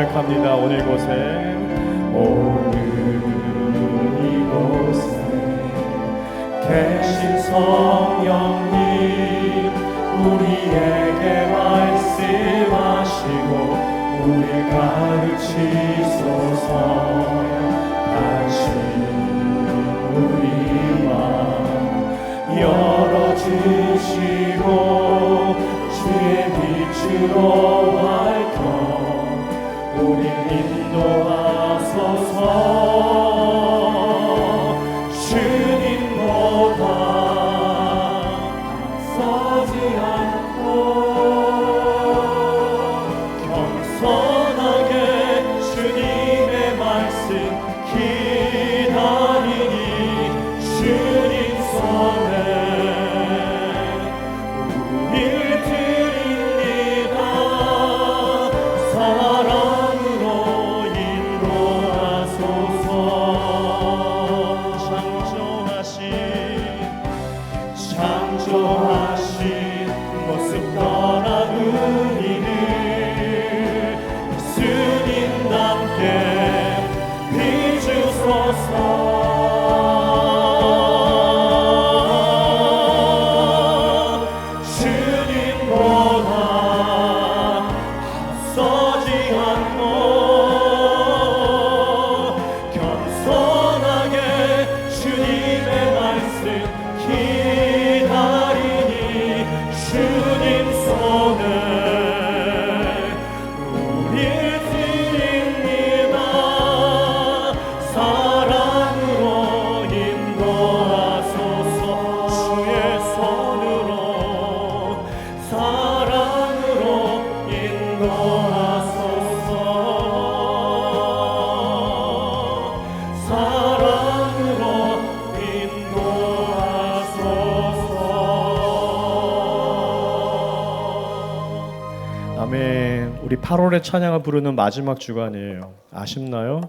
고백합니다. 오늘 이곳에 계신 성령님 우리에게 말씀하시고 우리 가르치소서. 다시 우리 마음 열어주시고 주의 빛으로 밝혀 우리 인도하소서. 주님보다 서지 않고 겸손하게 주님의 말씀 기다리니 주님 손에 우릴 드립니다. 사랑으로 인도하소서. 창조하신 모습 떠나 우리를 예수님답게 비추소서. 주님보다 앞서지 않고 겸손하게 주님의 말씀 기다리니 주님 손에 우리 드립니다. 사랑으로 인도하소서. 주의 손으로 사랑으로 인도하소서. 사랑으로 인도하소서. 아멘. 우리 8월의 찬양을 부르는 마지막 주간이에요. 아쉽나요?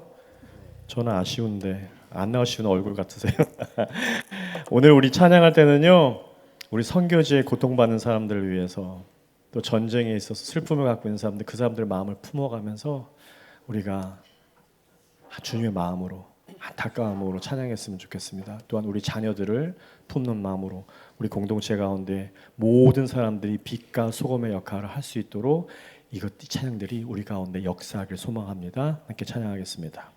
저는 아쉬운데 안 나오시는 얼굴 같으세요. 오늘 우리 찬양할 때는요, 우리 선교지에 고통받는 사람들을 위해서 또 전쟁에 있어서 슬픔을 갖고 있는 사람들, 그 사람들 마음을 품어가면서 우리가 주님의 마음으로 안타까운 마음으로 찬양했으면 좋겠습니다. 또한 우리 자녀들을 품는 마음으로 우리 공동체 가운데 모든 사람들이 빛과 소금의 역할을 할 수 있도록 이 찬양들이 우리 가운데 역사하길 소망합니다. 함께 찬양하겠습니다.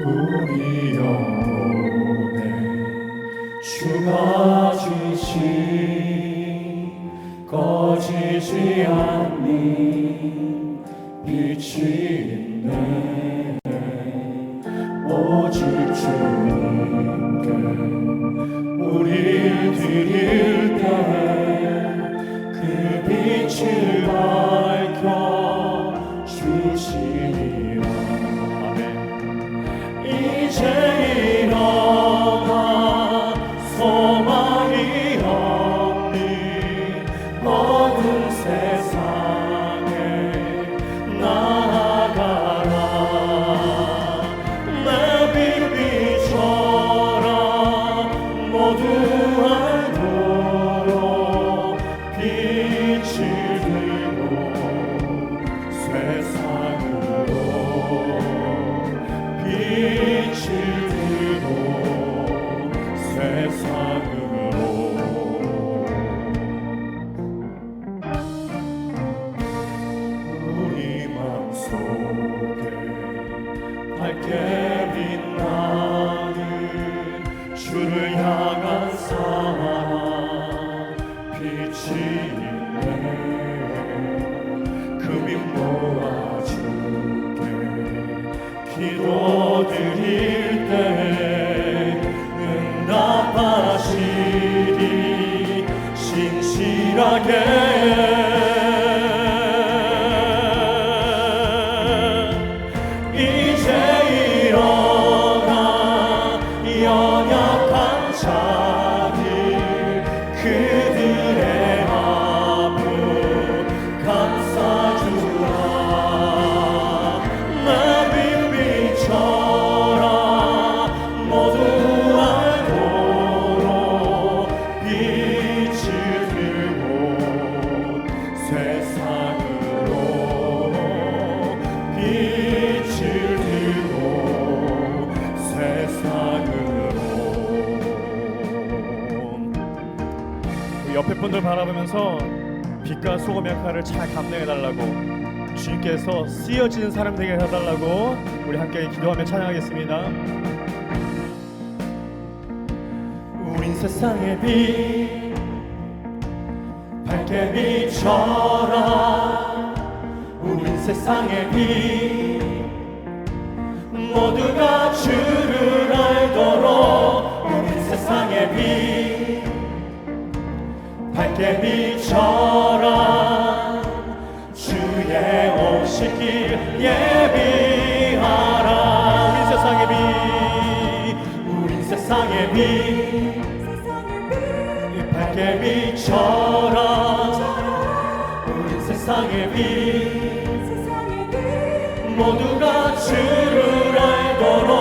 우리 영혼에 주가 주신 꺼지지 않는 빛이 있네. 오직 주님께 우리 드릴 때 그 빛을 밝혀 주시리라. 이제 일어나 소망이 없는 어두운 세상에 나아가라. 내 빛 비춰라. 모두 여러분들 바라보면서 빛과 소금의 역할을 잘 감당해달라고, 주님께서 쓰여지는 사람 되게 해달라고 우리 함께 기도하며 찬양하겠습니다. 우린 세상의 빛 밝게 비춰라. 우린 세상의 빛 모두가 주를 알도록. 우린 세상의 빛 밝게 비춰라. 주의 오실 길 예비하라. 우린 세상의 빛, 우린 세상의 빛 밝게 비춰라. 우린 세상의 빛 모두가 주를 알도록.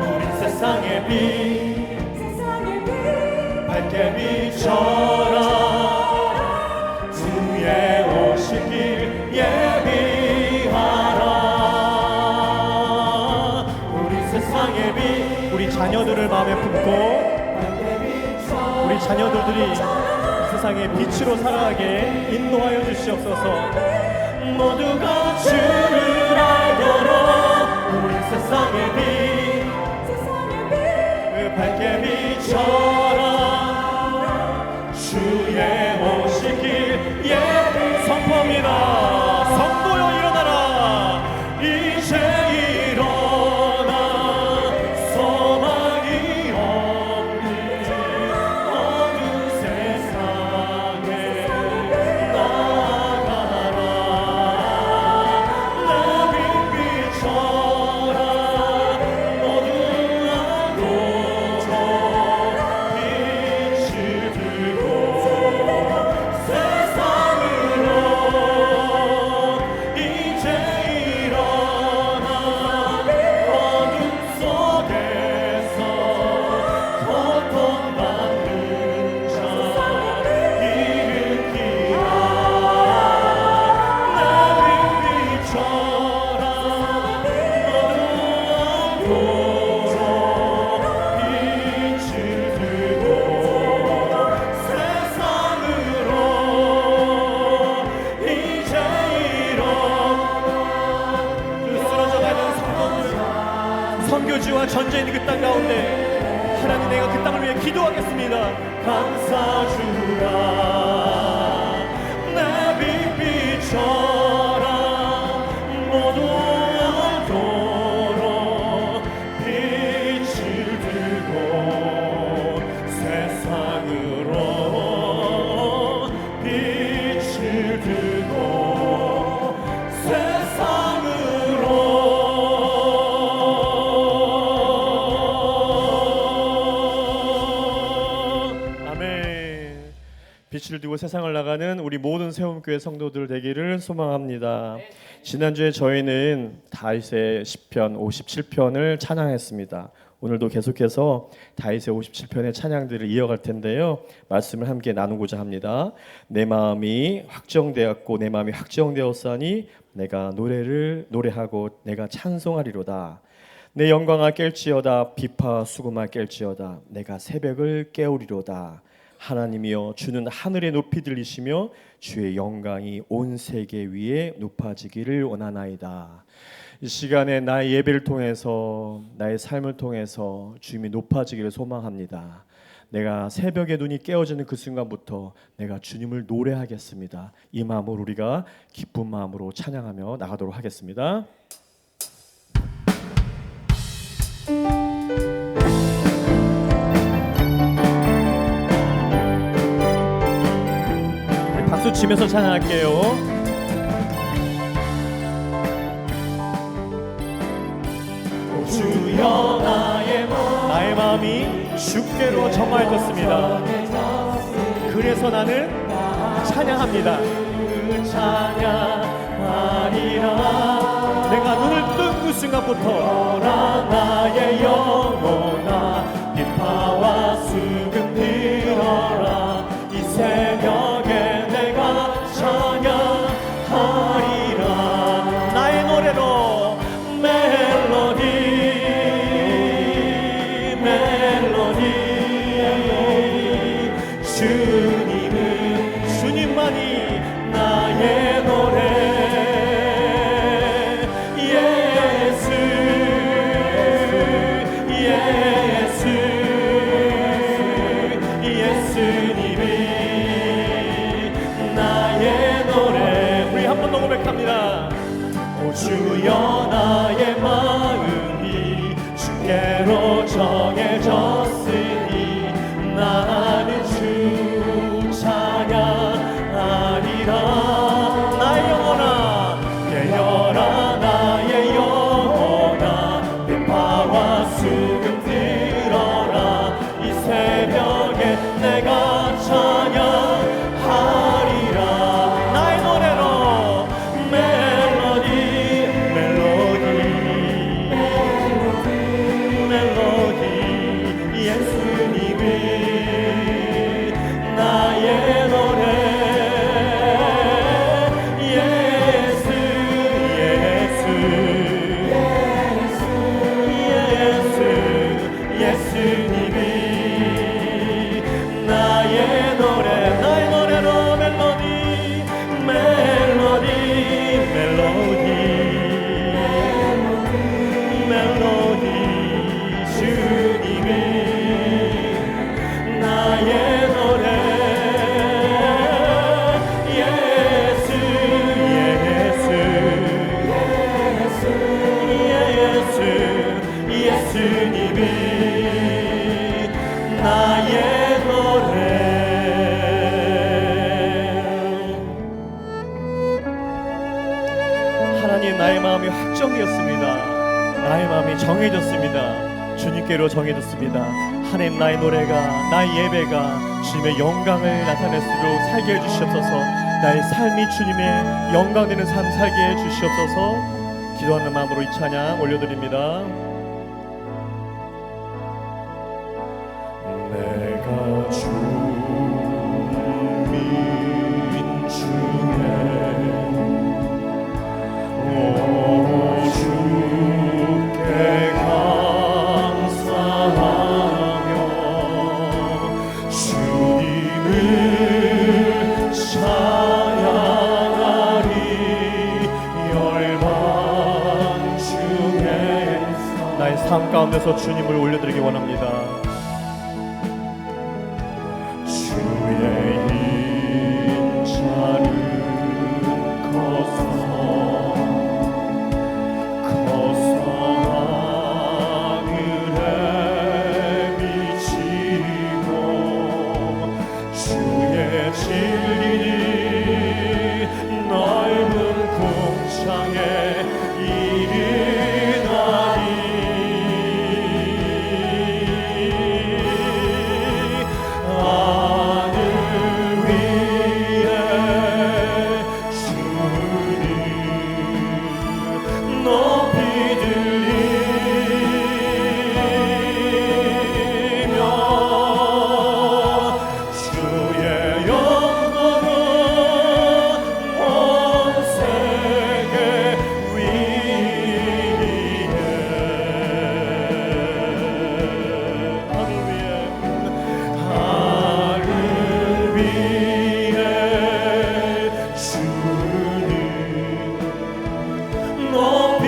우린 세상의 빛 밝게 비춰라. 주의 오실 길 예비하라. 우리 세상의 빛, 우리 자녀들을 마음에 품고 우리 자녀들이 세상의 빛으로 살아가게 인도하여 주시옵소서. 모두가 주를 알도록. 우리 세상의 빛 밝게 비춰라. 주의 오실 길 예비 선포합니다. 성도여 일어나라. 이제 일어나. 소망이 없는 어두운 세상에 나아가라. 내 빛 비춰라. 모두 알도록 빛을 들고 세상으로 이제 일어나. 어둠 속에서 고통받는 자 일으키라. 내 빛 비춰라. 모두 알도록 빛을 들고 세상으로 이제 일어나. 쓰러져 가는 성도들, 선교지와 전쟁이 그 땅 가운데 하나님, 내가 그 땅을 위해 기도하겠습니다. 감사주라. 내 빛 비춰라. 모두 알도록 빛을 들고 세상으로 빛을 들고 세상으로. 아멘. 빛을 두고 세상을 나가는 우리 모든 세움교회 성도들 되기를 소망합니다. 지난주에 저희는 다윗의 시편 57편을 찬양했습니다. 오늘도 계속해서 다윗의 57편의 찬양들을 이어갈 텐데요. 말씀을 함께 나누고자 합니다. 내 마음이 확정되었고 내 마음이 확정되었사니 내가 노래하고 내가 찬송하리로다. 내 영광아 깰지어다. 비파와 수금아 깰지어다. 내가 새벽을 깨우리로다. 하나님이여, 주는 하늘에 높이 들리시며 주의 영광이 온 세계 위에 높아지기를 원하나이다. 이 시간에 나의 예배를 통해서, 나의 삶을 통해서 주님이 높아지기를 소망합니다. 내가 새벽에 눈이 깨어지는 그 순간부터 내가 주님을 노래하겠습니다. 이 마음으로 우리가 기쁜 마음으로 찬양하며 나가도록 하겠습니다. 우리 박수 치면서 찬양할게요. 주여 나의 마음이 주께로 정하였습니다. 그래서 나는 찬양합니다. 찬양하리라. 내가 눈을 뜬 그 순간부터 나의 영혼아 비파와 수금 들어라. 이 새벽에 내가 찬양하리라. 나의 노래로 멜로디 주님을 주여 나의 마음이 주께로 정해졌으니 나는 주 찬양하리라. 나의 영혼아 깨어라 나의 영혼아 비파와 수금 들어라. 이 새벽에 내가 찬양하리라. 나의 노래로 예수님이 나의 노래 예수 예수 예수 예수님이 나의 노래 나의 노래로 멜로디 멜로디 멜로디 멜로디 주님이 나의 노래 예수 예수 예수 예수님이 나의 노래. 하나님 나의 마음이 확정되었습니다. 나의 마음이 정해졌습니다. 주님께로 정해졌습니다. 하나님 나의 노래가 나의 예배가 주님의 영광을 나타낼 수 있도록 살게 해주시옵소서. 나의 삶이 주님의 영광되는 삶 살게 해주시옵소서. 기도하는 마음으로 이 찬양 올려드립니다. 내가 주민 중에 오 주께 감사하며 주님을 찬양하리. 열방 중에 나의 삶 가운데서 주님을 올려드리기 원합니다. 주의 인자를 커서 하늘에 비치고 주의 진리 넓은 궁창에 이르나니. 하늘 위에 주님 높이 들리며 주의 영광은 온 세계 위에. 하늘 위에 주님 높이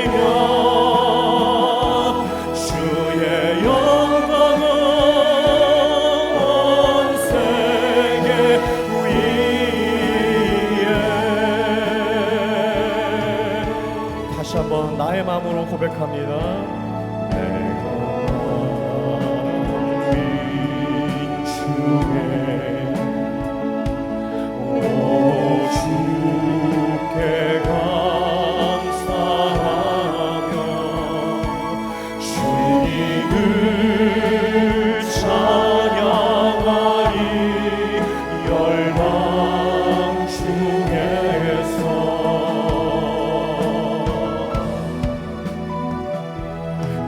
들리며 주의 영광은 온 세계 위에. 다시 한번 나의 마음으로 고백합니다. 내가 민 중에 오 주께 감사하며 주님을 찬양하리. 열방 중에서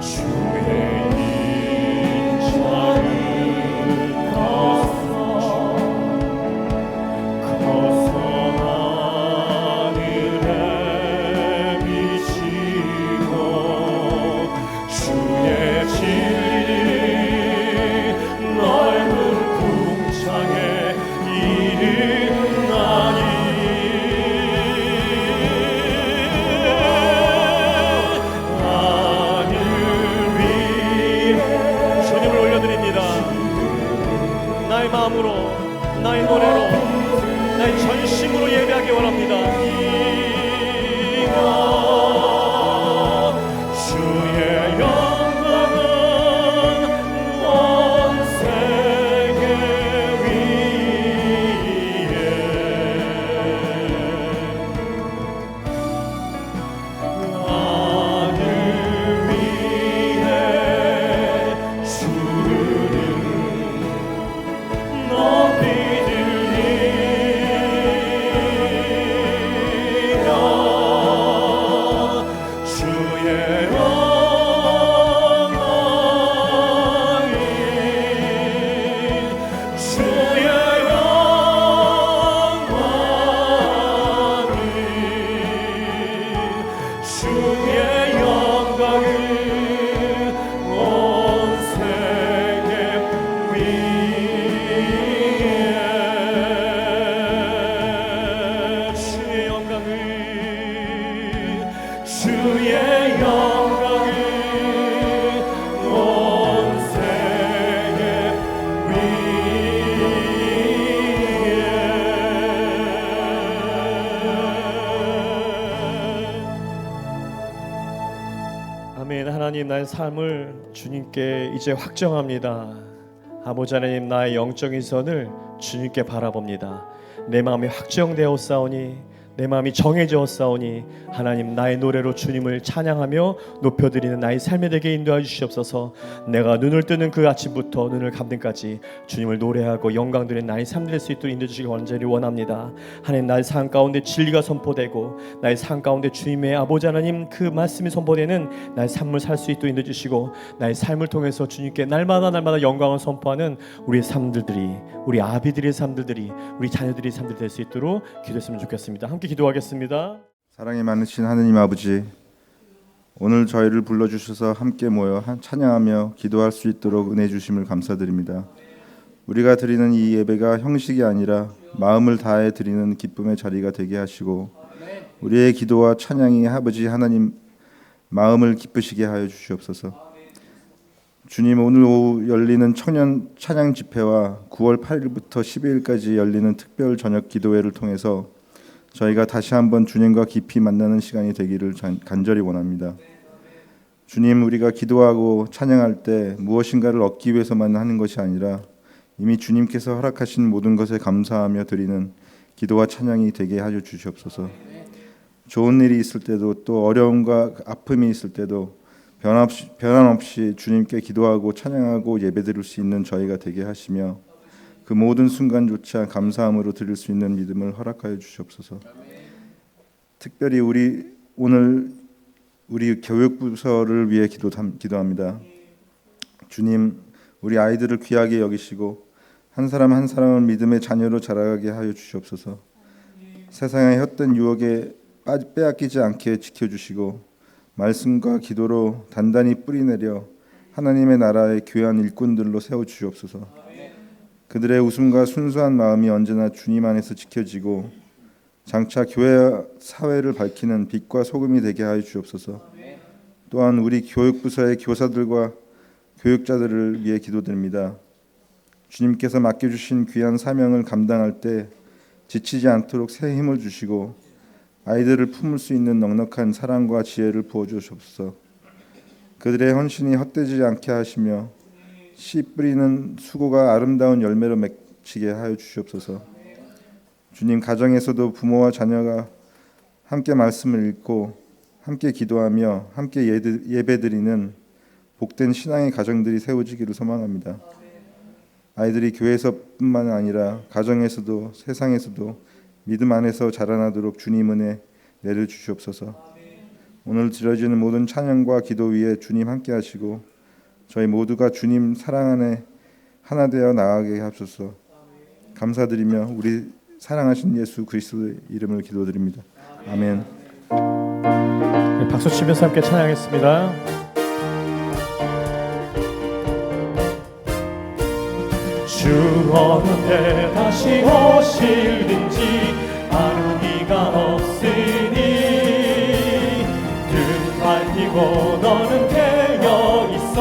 주의 인자를 커서 하늘에 비치고 주의 진리 넓은 궁창에 이르나니. 하늘 위에 주님을 올려드립니다. 나의 마음으로 나의 노래로 나의 나의 전심으로 예배하기 원합니다. 주의 영광은 온 세계 위에 하늘 위에 주를 높이 들리며 주의 아멘. 하나님, 나의 삶을 주님께 이제 확정합니다. 아버지 하나님, 나의 영적인 선을 주님께 바라봅니다. 내 마음이 확정되었사오니, 내 마음이 정해졌사오니 하나님, 나의 노래로 주님을 찬양하며 높여드리는 나의 삶이 되게 인도해 주시옵소서. 내가 눈을 뜨는 그 아침부터 눈을 감는 까지 주님을 노래하고 영광 드리는 나의 삶 될 수 있도록 인도해 주시기 완전히 원합니다. 하나님, 나의 삶 가운데 진리가 선포되고 나의 삶 가운데 주님의 아버지 하나님 그 말씀이 선포되는 나의 삶을 살 수 있도록 인도해 주시고, 나의 삶을 통해서 주님께 날마다 영광을 선포하는 우리의 삶들이, 우리 아비들의 삶들이, 우리 자녀들의 삶들이 될 수 있도록 기도했으면 좋겠습니다. 함께 기도하겠습니다. 사랑이 많으신 하느님 아버지, 오늘 저희를 불러주셔서 함께 모여 찬양하며 기도할 수 있도록 은혜 주심을 감사드립니다. 우리가 드리는 이 예배가 형식이 아니라 마음을 다해 드리는 기쁨의 자리가 되게 하시고, 우리의 기도와 찬양이 아버지 하나님 마음을 기쁘시게 하여 주시옵소서. 주님, 오늘 오후 열리는 청년 찬양 집회와 9월 8일부터 12일까지 열리는 특별 저녁 기도회를 통해서 저희가 다시 한번 주님과 깊이 만나는 시간이 되기를 간절히 원합니다. 주님, 우리가 기도하고 찬양할 때 무엇인가를 얻기 위해서만 하는 것이 아니라 이미 주님께서 허락하신 모든 것에 감사하며 드리는 기도와 찬양이 되게 하여 주시옵소서. 좋은 일이 있을 때도, 또 어려움과 아픔이 있을 때도 변함없이 주님께 기도하고 찬양하고 예배드릴 수 있는 저희가 되게 하시며, 그 모든 순간조차 감사함으로 드릴 수 있는 믿음을 허락하여 주시옵소서. 특별히 오늘 우리 교육부서를 위해 기도합니다. 주님, 우리 아이들을 귀하게 여기시고 한 사람 한 사람을 믿음의 자녀로 자라게 하여 주시옵소서. 세상의 헛된 유혹에 빼앗기지 않게 지켜주시고 말씀과 기도로 단단히 뿌리내려 하나님의 나라의 귀한 일꾼들로 세워주시옵소서. 그들의 웃음과 순수한 마음이 언제나 주님 안에서 지켜지고 장차 교회와 사회를 밝히는 빛과 소금이 되게 하여 주옵소서. 또한 우리 교육부서의 교사들과 교육자들을 위해 기도드립니다. 주님께서 맡겨주신 귀한 사명을 감당할 때 지치지 않도록 새 힘을 주시고 아이들을 품을 수 있는 넉넉한 사랑과 지혜를 부어주옵소서. 그들의 헌신이 헛되지 않게 하시며 씨 뿌리는 수고가 아름다운 열매로 맺히게 하여 주시옵소서. 주님, 가정에서도 부모와 자녀가 함께 말씀을 읽고 함께 기도하며 함께 예배드리는 복된 신앙의 가정들이 세워지기를 소망합니다. 아이들이 교회에서뿐만 아니라 가정에서도 세상에서도 믿음 안에서 자라나도록 주님 은혜 내려주시옵소서. 오늘 드려지는 모든 찬양과 기도 위에 주님 함께 하시고 저희 모두가 주님 사랑 안에 하나 되어 나아가게 하소서. 감사드리며 우리 사랑하신 예수 그리스도의 이름을 기도드립니다. 아멘. 박수 치면서 함께 찬양했습니다. 주 어느 때 다시 오실는지 아는 이가 없으니 등 밟히고 너는 깨어 있어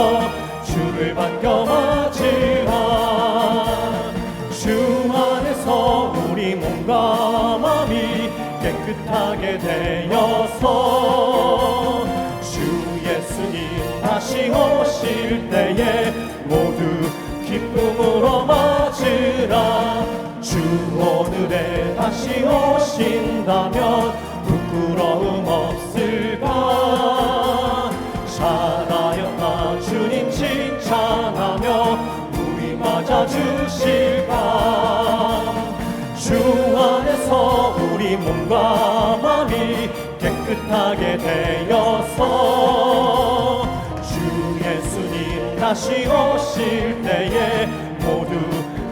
주를 반겨맞으라. 주 안에서 우리 우리 몸과 마음이 깨끗하게 되어서 주 예수님 다시 오실 때에 모두 기쁨으로 맞으라. 주 오늘에 다시 오신다면 부끄러움 없을까. 잘하였다 주님 칭찬하며 우리 맞아주실까. 주 안에서 우리 몸과 마음이 깨끗하게 되어서 주 예수님 다시 오실 때에 모두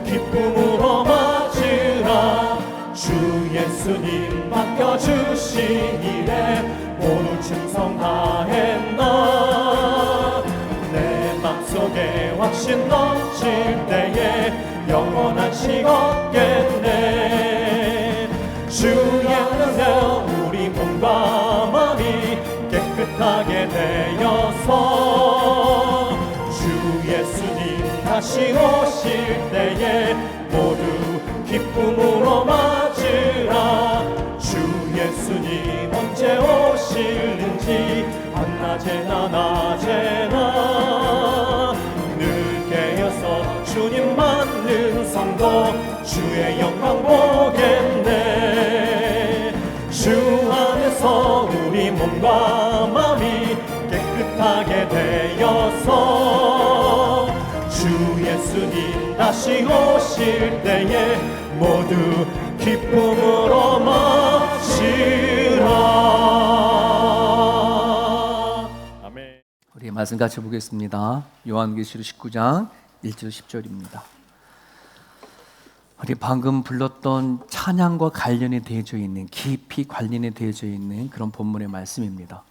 기쁨으로 맞으라. 주 예수님 맡겨주신 일에 모두 충성 다했나. 내 맘속에 확신 넘칠 때에 영원한 식 얻겠네. 주 안에서 우리 몸과 마음이 깨끗하게 되어서 주 예수님 다시 오실 때에 모두 기쁨으로 맞으라. 주 예수님 언제 오실는지 한낮에나 낮에나 늘 깨어서 주님 맞는 성도 주의 영광 보겠네. 주 안에서 우리 몸과 마음이 깨끗하게 되어서 주 예수님 다시 오실 때에 모두 기쁨으로 맞으라. 아멘. 우리 말씀 같이 보겠습니다. 요한계시록 19장 1절 10절입니다. 우리 방금 불렀던 찬양과 관련이 되어져 있는, 깊이 관련이 되어져 있는 그런 본문의 말씀입니다.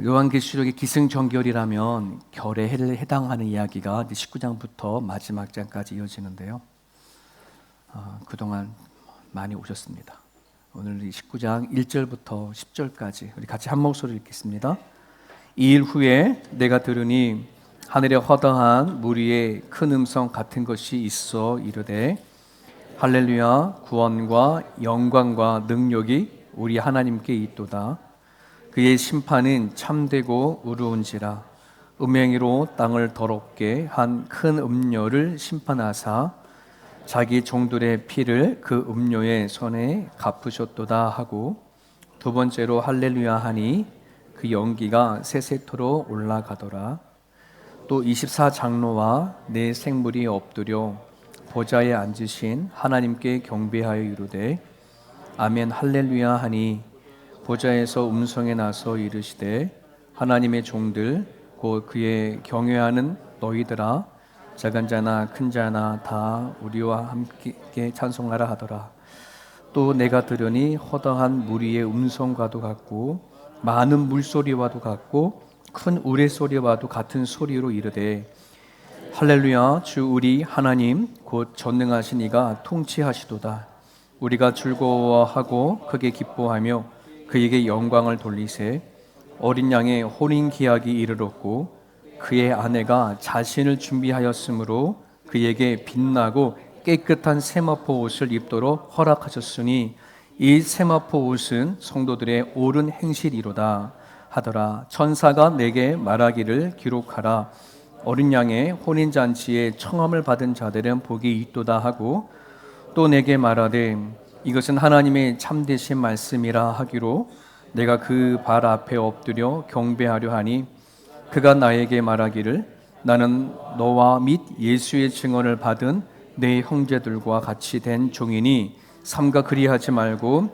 요한계시록의 기승전결이라면 결에 해당하는 이야기가 19장부터 마지막 장까지 이어지는데요. 그동안 많이 오셨습니다. 오늘 19장 1절부터 10절까지 우리 같이 한 목소리로 읽겠습니다. 이 일 후에 내가 들으니 하늘에 허다한 무리의 큰 음성 같은 것이 있어 이르되 할렐루야, 구원과 영광과 능력이 우리 하나님께 있도다. 그의 심판은 참되고 의로운지라. 음행이로 땅을 더럽게 한 큰 음료를 심판하사 자기 종들의 피를 그 음료의 손에 갚으셨도다 하고, 두 번째로 할렐루야 하니 그 연기가 세세토로 올라가더라. 또 24장로와 네 생물이 엎드려 보좌에 앉으신 하나님께 경배하여 이르되 아멘 할렐루야 하니, 보좌에서 음성이 나서 이르시되 하나님의 종들 곧 그의 경외하는 너희들아, 작은 자나 큰 자나 다 우리와 함께 찬송하라 하더라. 또 내가 들으니 허다한 무리의 음성과도 같고 많은 물소리와도 같고 큰 우레소리와도 같은 소리로 이르되 할렐루야, 주 우리 하나님 곧 전능하신 이가 통치하시도다. 우리가 즐거워하고 크게 기뻐하며 그에게 영광을 돌리세. 어린 양의 혼인 기약이 이르렀고 그의 아내가 자신을 준비하였으므로 그에게 빛나고 깨끗한 세마포 옷을 입도록 허락하셨으니 이 세마포 옷은 성도들의 옳은 행실이로다 하더라. 천사가 내게 말하기를 기록하라. 어린 양의 혼인잔치에 청함을 받은 자들은 복이 있도다 하고, 또 내게 말하되 이것은 하나님의 참되신 말씀이라 하기로 내가 그 발 앞에 엎드려 경배하려 하니, 그가 나에게 말하기를 나는 너와 및 예수의 증언을 받은 내 형제들과 같이 된 종이니 삼가 그리하지 말고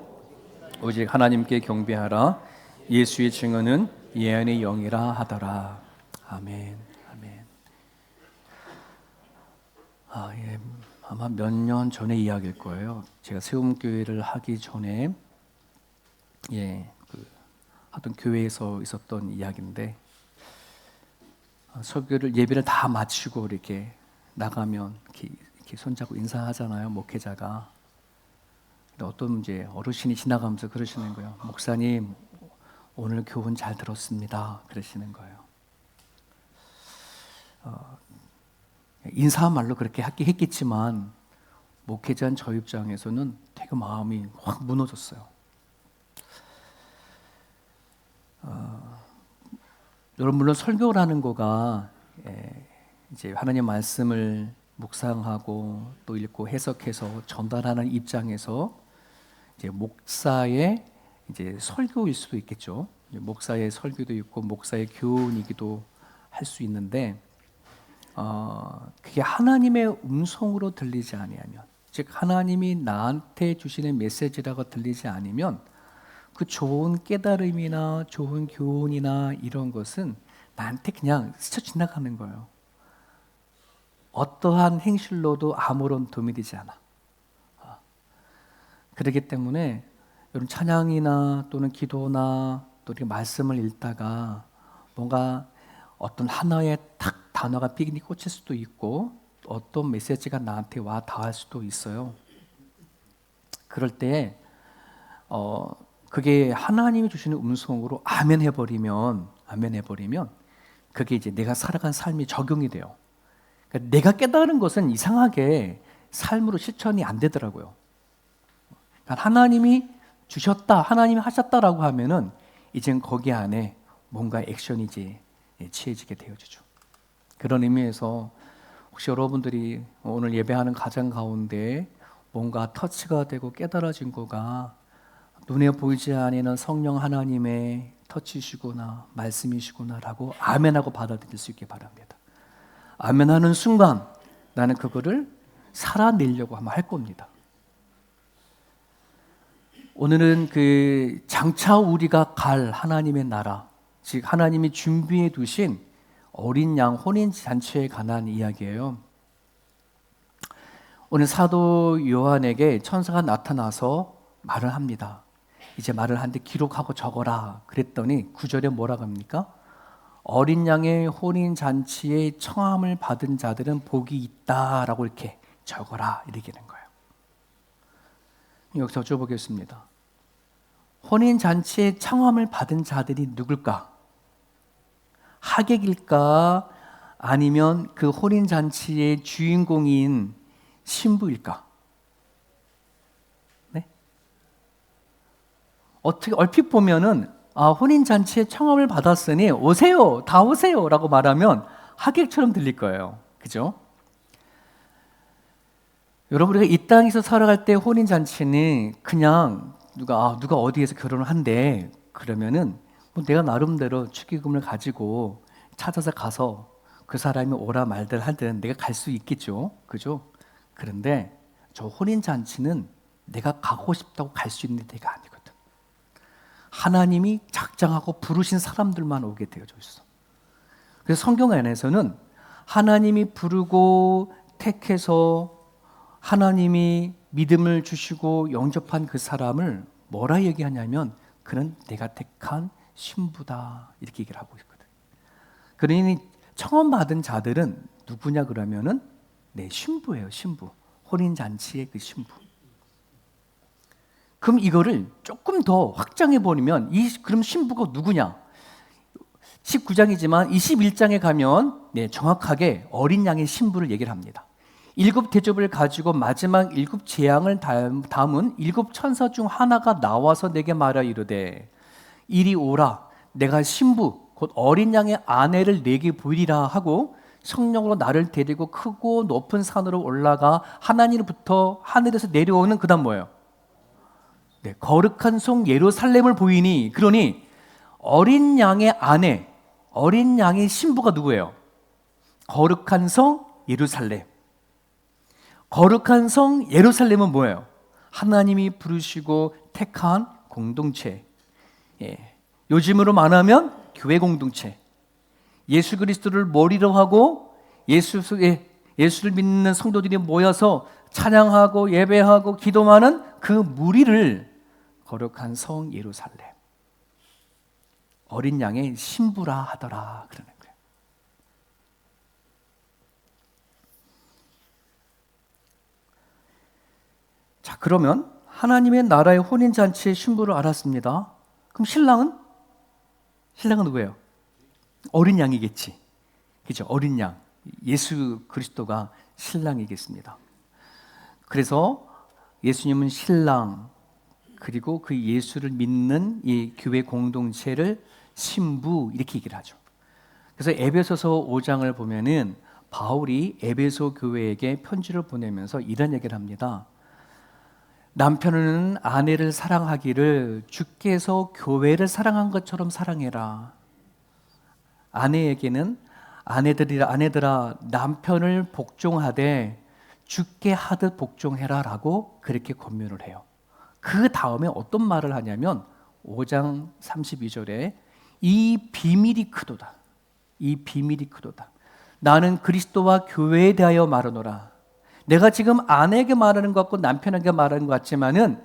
오직 하나님께 경배하라. 예수의 증언은 예언의 영이라 하더라. 아멘. 아멘. 아마 몇 년 전의 이야기일 거예요. 제가 세움교회를 하기 전에 하던 교회에서 있었던 이야기인데, 설교를 예배를 다 마치고 이렇게 나가면 이렇게 손잡고 인사하잖아요, 목회자가. 근데 어떤 이제 어르신이 지나가면서 그러시는 거예요. 목사님, 오늘 교훈 잘 들었습니다. 그러시는 거예요. 인사한 말로 그렇게 했겠지만 목회자인 저 입장에서는 되게 마음이 확 무너졌어요. 여러분, 물론 설교라는 거가 이제 하나님 말씀을 묵상하고 또 읽고 해석해서 전달하는 입장에서 이제 목사의 이제 설교일 수도 있겠죠. 목사의 설교도 있고 목사의 교훈이기도 할 수 있는데, 그게 하나님의 음성으로 들리지 아니하면, 즉 하나님이 나한테 주시는 메시지라고 들리지 않으면 그 좋은 깨달음이나 좋은 교훈이나 이런 것은 나한테 그냥 스쳐 지나가는 거예요. 어떠한 행실로도 아무런 도움이 되지 않아. 그렇기 때문에 여러분, 찬양이나 또는 기도나 또 이렇게 말씀을 읽다가 뭔가 어떤 하나의 탁 단어가 삐니 꽂힐 수도 있고 어떤 메시지가 나한테 와 닿을 수도 있어요. 그럴 때 그게 하나님이 주시는 음성으로 아멘 해버리면 그게 이제 내가 살아간 삶이 적용이 돼요. 그러니까 내가 깨달은 것은 이상하게 삶으로 실천이 안 되더라고요. 그러니까 하나님이 주셨다, 하나님이 하셨다라고 하면은 이젠 거기 안에 뭔가 액션이 이제 취해지게 되어지죠. 그런 의미에서 혹시 여러분들이 오늘 예배하는 가정 가운데 뭔가 터치가 되고 깨달아진 거가 눈에 보이지 않는 성령 하나님의 터치시구나, 말씀이시구나라고 아멘하고 받아들일 수 있게 바랍니다. 아멘하는 순간 나는 그거를 살아내려고 아마 할 겁니다. 오늘은 그 장차 우리가 갈 하나님의 나라, 즉 하나님이 준비해 두신 어린 양 혼인 잔치에 관한 이야기예요. 오늘 사도 요한에게 천사가 나타나서 말을 합니다. 이제 말을 하는데 기록하고 적어라 그랬더니 9절에 뭐라고 합니까? 어린 양의 혼인 잔치에 청함을 받은 자들은 복이 있다라고 이렇게 적어라 이렇게 되는 거예요. 여기서 여쭤보겠습니다. 혼인 잔치에 청함을 받은 자들이 누굴까? 하객일까? 아니면 그 혼인 잔치의 주인공인 신부일까? 네? 어떻게 얼핏 보면은 혼인 잔치에 청함을 받았으니 오세요, 다 오세요라고 말하면 하객처럼 들릴 거예요. 그죠? 여러분, 우리가 이 땅에서 살아갈 때 혼인 잔치는 그냥 누가 어디에서 결혼을 한대 그러면은 뭐 내가 나름대로 축의금을 가지고 찾아서 가서 그 사람이 오라 말들 하든 내가 갈 수 있겠죠. 그죠? 그런데 저 혼인 잔치는 내가 가고 싶다고 갈 수 있는 데가 아니거든. 하나님이 작정하고 부르신 사람들만 오게 되어져 있어. 그래서 성경 안에서는 하나님이 부르고 택해서 하나님이 믿음을 주시고 영접한 그 사람을 뭐라 얘기하냐면 그는 내가 택한 신부다 이렇게 얘기를 하고 있거든. 그러니 청혼받은 자들은 누구냐 그러면은 신부예요. 신부. 혼인잔치의 그 신부. 그럼 이거를 조금 더 확장해 버리면 그럼 신부가 누구냐? 19장이지만 21장에 가면 정확하게 어린 양의 신부를 얘기를 합니다. 7 대접을 가지고 마지막 7 재앙을 담은 7 천사 중 하나가 나와서 내게 말하 이르되 이리 오라 내가 신부 곧 어린 양의 아내를 내게 보이리라 하고 성령으로 나를 데리고 크고 높은 산으로 올라가 하나님으로부터 하늘에서 내려오는 그다음 뭐예요? 거룩한 성 예루살렘을 보이니 그러니 어린 양의 아내, 어린 양의 신부가 누구예요? 거룩한 성 예루살렘. 거룩한 성 예루살렘은 뭐예요? 하나님이 부르시고 택한 공동체. 요즘으로 말하면 교회 공동체. 예수 그리스도를 머리로 하고 예수를 믿는 성도들이 모여서 찬양하고 예배하고 기도하는 그 무리를 거룩한 성 예루살렘. 어린 양의 신부라 하더라 그러는 거예요. 자, 그러면 하나님의 나라의 혼인잔치의 신부를 알았습니다. 그럼 신랑은 누구예요? 어린 양이겠지. 그죠? 어린 양. 예수 그리스도가 신랑이겠습니다. 그래서 예수님은 신랑, 그리고 그 예수를 믿는 이 교회 공동체를 신부 이렇게 얘기를 하죠. 그래서 에베소서 5장을 보면은 바울이 에베소 교회에게 편지를 보내면서 이런 얘기를 합니다. 남편은 아내를 사랑하기를 주께서 교회를 사랑한 것처럼 사랑해라. 아내에게는 아내들아 남편을 복종하되 주께 하듯 복종해라라고 그렇게 권면을 해요. 그 다음에 어떤 말을 하냐면 5장 32절에 이 비밀이 크도다. 이 비밀이 크도다. 나는 그리스도와 교회에 대하여 말하노라. 내가 지금 아내에게 말하는 것 같고 남편에게 말하는 것 같지만은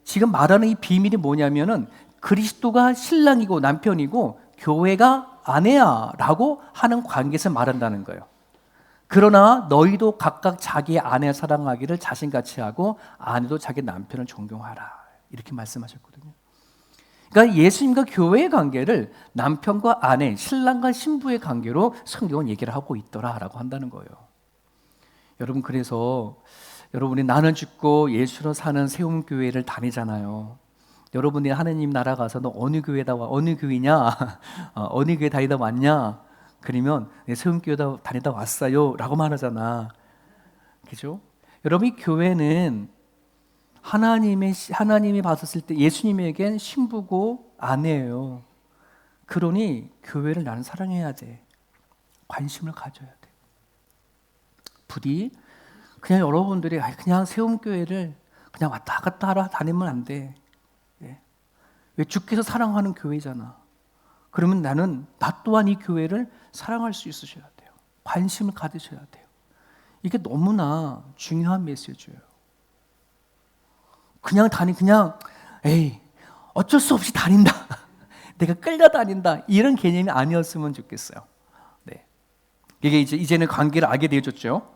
지금 말하는 이 비밀이 뭐냐면은 그리스도가 신랑이고 남편이고 교회가 아내야라고 하는 관계에서 말한다는 거예요. 그러나 너희도 각각 자기 아내 사랑하기를 자신같이 하고 아내도 자기 남편을 존경하라. 이렇게 말씀하셨거든요. 그러니까 예수님과 교회의 관계를 남편과 아내, 신랑과 신부의 관계로 성경은 얘기를 하고 있더라라고 한다는 거예요. 여러분, 그래서 여러분이 나는 죽고 예수로 사는 세움교회를 다니잖아요. 여러분이 하느님 나라 가서 너 어느 교회다 와, 어느 교회냐, 어느 교회 다니다 왔냐, 그러면 내 세움교회 다니다 왔어요 라고 말하잖아. 그죠? 여러분, 이 교회는 하나님이 봤었을 때 예수님에겐 신부고 아내예요. 그러니 교회를 나는 사랑해야 돼. 관심을 가져야 돼. 부디 그냥 여러분들이 그냥 세움교회를 그냥 왔다 갔다 하러 다니면 안 돼. 왜 주께서 사랑하는 교회잖아. 그러면 나 또한 이 교회를 사랑할 수 있으셔야 돼요. 관심을 가지셔야 돼요. 이게 너무나 중요한 메시지예요. 그냥 어쩔 수 없이 다닌다. 내가 끌려다닌다. 이런 개념이 아니었으면 좋겠어요. 네. 이게 이제는 관계를 알게 되어졌죠.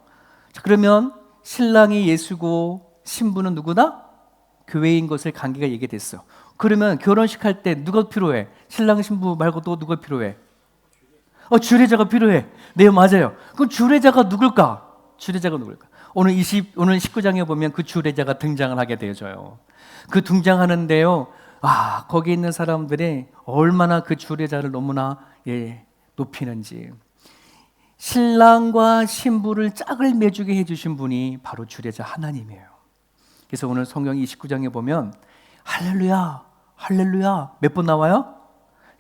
자, 그러면 신랑이 예수고 신부는 누구다? 교회인 것을 관계가 얘기됐어요. 그러면 결혼식 할 때 누가 필요해? 신랑 신부 말고 또 누가 필요해? 주례자가 필요해. 네, 맞아요. 그럼 주례자가 누굴까? 오늘 19장에 보면 그 주례자가 등장을 하게 되어져요. 그 등장하는데요. 거기 있는 사람들이 얼마나 그 주례자를 너무나 높이는지. 신랑과 신부를 짝을 매주게 해주신 분이 바로 주례자 하나님이에요. 그래서 오늘 성경 29장에 보면 할렐루야, 할렐루야 몇 번 나와요?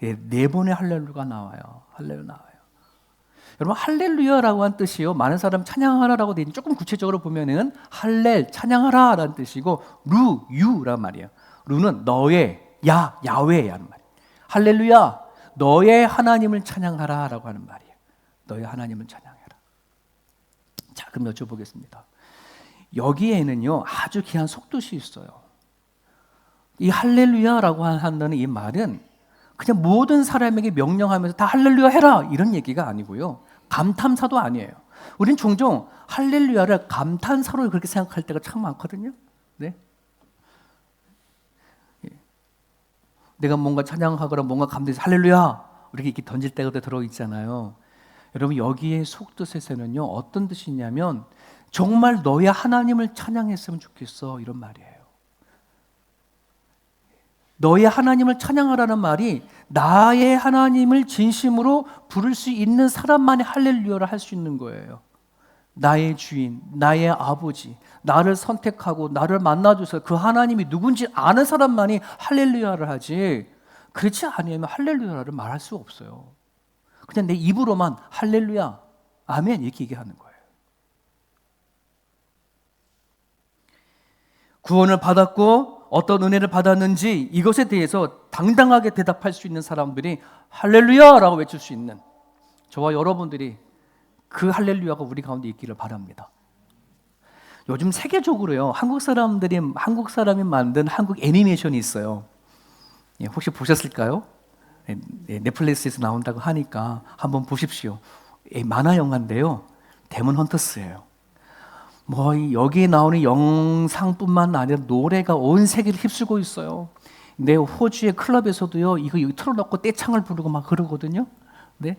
4번의 할렐루야가 나와요. 할렐루야 나와요. 여러분, 할렐루야라고 한 뜻이요, 많은 사람 찬양하라라고 되어 있는데 조금 구체적으로 보면은 할렐, 찬양하라라는 뜻이고 유란 말이에요. 루는 너의, 야훼 하는 말이에요. 할렐루야, 너의 하나님을 찬양하라라고 하는 말이에요. 너의 하나님을 찬양해라. 자, 그럼 여쭤보겠습니다. 여기에는요 아주 귀한 속뜻이 있어요. 이 할렐루야라고 하는 이 말은 그냥 모든 사람에게 명령하면서 다 할렐루야 해라 이런 얘기가 아니고요, 감탄사도 아니에요. 우린 종종 할렐루야를 감탄사로 그렇게 생각할 때가 참 많거든요. 네? 내가 뭔가 찬양하거나 뭔가 감동해서 할렐루야 이렇게 던질 때가 들어있잖아요. 여러분, 여기에 속뜻에서는요 어떤 뜻이 있냐면 정말 너의 하나님을 찬양했으면 좋겠어 이런 말이에요. 너의 하나님을 찬양하라는 말이 나의 하나님을 진심으로 부를 수 있는 사람만이 할렐루야를 할 수 있는 거예요. 나의 주인, 나의 아버지, 나를 선택하고 나를 만나줘서 그 하나님이 누군지 아는 사람만이 할렐루야를 하지, 그렇지 아니면 할렐루야를 말할 수 없어요. 그냥 내 입으로만 할렐루야, 아멘 이렇게 얘기하는 거예요. 구원을 받았고 어떤 은혜를 받았는지 이것에 대해서 당당하게 대답할 수 있는 사람들이 할렐루야라고 외칠 수 있는 저와 여러분들이 그 할렐루야가 우리 가운데 있기를 바랍니다. 요즘 세계적으로요 한국 사람이 만든 한국 애니메이션이 있어요. 혹시 보셨을까요? 넷플릭스에서 나온다고 하니까 한번 보십시오. 만화 영화인데요, 데몬 헌터스예요. 여기에 나오는 영상뿐만 아니라 노래가 온 세계를 휩쓸고 있어요. 내 호주의 클럽에서도요 이거 틀어놓고 떼창을 부르고 막 그러거든요. 네?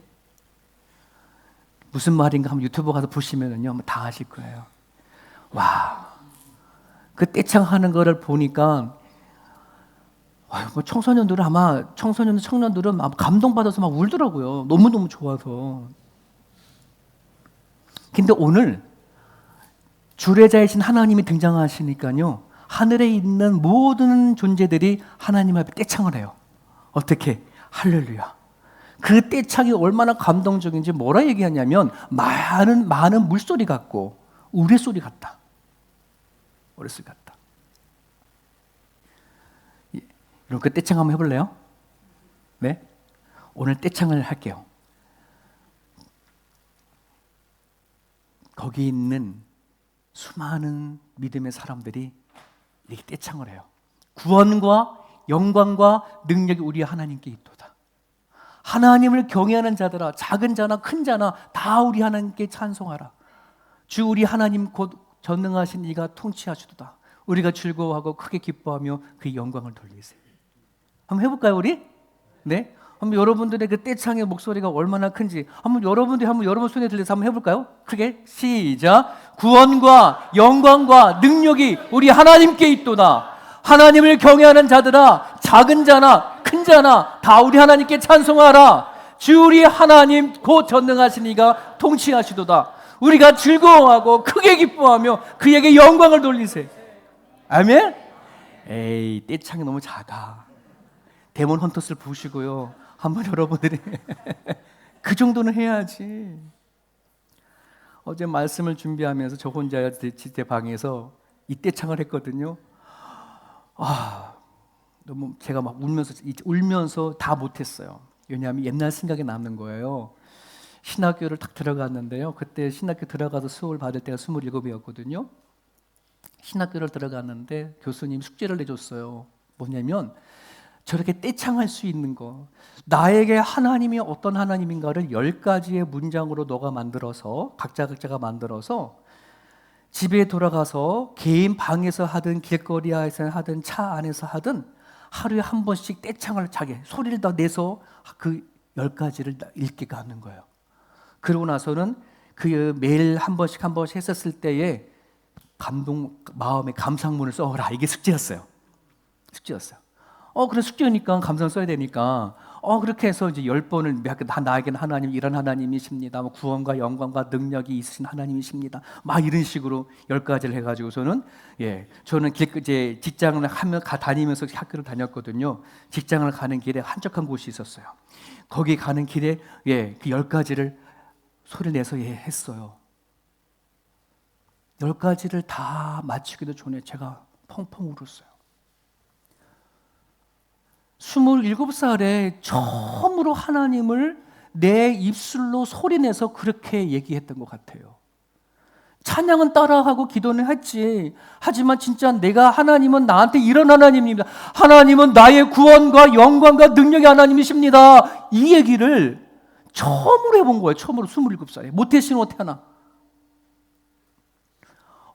무슨 말인가 한번 유튜브 가서 보시면은요 다 아실 거예요. 와, 그 떼창하는 거를 보니까 뭐 청소년들은 청년들은 아마 감동받아서 막 울더라고요. 너무너무 좋아서. 근데 오늘 주례자이신 하나님이 등장하시니까요, 하늘에 있는 모든 존재들이 하나님 앞에 떼창을 해요. 어떻게? 할렐루야. 그 떼창이 얼마나 감동적인지 뭐라 얘기하냐면 많은 물소리 같고 우레소리 같다. 우레소리 같다. 이렇게 떼창 한번 해볼래요? 네? 오늘 떼창을 할게요. 거기 있는 수많은 믿음의 사람들이 이렇게 떼창을 해요. 구원과 영광과 능력이 우리 하나님께 있도다. 하나님을 경외하는 자들아, 작은 자나 큰 자나 다 우리 하나님께 찬송하라. 주 우리 하나님 곧 전능하신 이가 통치하시도다. 우리가 즐거워하고 크게 기뻐하며 그의 영광을 돌리세요. 한번 해볼까요, 우리? 네. 한번 여러분들의 그 떼창의 목소리가 얼마나 큰지 한번 여러분 손에 들려서 한번 해볼까요? 크게 시작. 구원과 영광과 능력이 우리 하나님께 있도다. 하나님을 경외하는 자들아, 작은 자나 큰 자나 다 우리 하나님께 찬송하라. 주 우리 하나님 곧 전능하신 이가 통치하시도다. 우리가 즐거워하고 크게 기뻐하며 그에게 영광을 돌리세요. 아멘? 에이, 떼창이 너무 작아. 데몬 헌터스를 보시고요, 한번 여러분들이 그 정도는 해야지. 어제 말씀을 준비하면서 저 혼자 제 방에서 이 떼창을 했거든요. 너무 제가 막 울면서 다 못했어요. 왜냐하면 옛날 생각이 남는 거예요. 신학교를 딱 들어갔는데요. 그때 신학교 들어가서 수업을 받을 때가 27이었거든요. 신학교를 들어갔는데 교수님이 숙제를 내줬어요. 뭐냐면 저렇게 떼창할 수 있는 거, 나에게 하나님이 어떤 하나님인가를 10가지의 문장으로 너가 만들어서 각자가 만들어서 집에 돌아가서 개인 방에서 하든 길거리에서 하든 차 안에서 하든 하루에 한 번씩 떼창을 자기 소리를 다 내서 그 10가지를 읽게 하는 거예요. 그러고 나서는 그 매일 한 번씩 했었을 때에 마음의 감상문을 써라. 이게 숙제였어요. 그래 숙제니까 감상 써야 되니까 그렇게 해서 이제 10번을 나에게는 하나님 이런 하나님이십니다. 뭐 구원과 영광과 능력이 있으신 하나님이십니다. 막 이런 식으로 10가지를 해가지고서는 저는 이제 직장을 다니면서 학교를 다녔거든요. 직장을 가는 길에 한적한 곳이 있었어요. 거기 가는 길에 그 10가지를 소리 내서 했어요. 10가지를 다 마치기도 전에 제가 펑펑 울었어요. 27살에 처음으로 하나님을 내 입술로 소리내서 그렇게 얘기했던 것 같아요. 찬양은 따라하고 기도는 했지. 하지만 진짜 하나님은 나한테 이런 하나님입니다. 하나님은 나의 구원과 영광과 능력의 하나님이십니다. 이 얘기를 처음으로 해본 거예요. 처음으로 27살에. 모태신 옷 하나.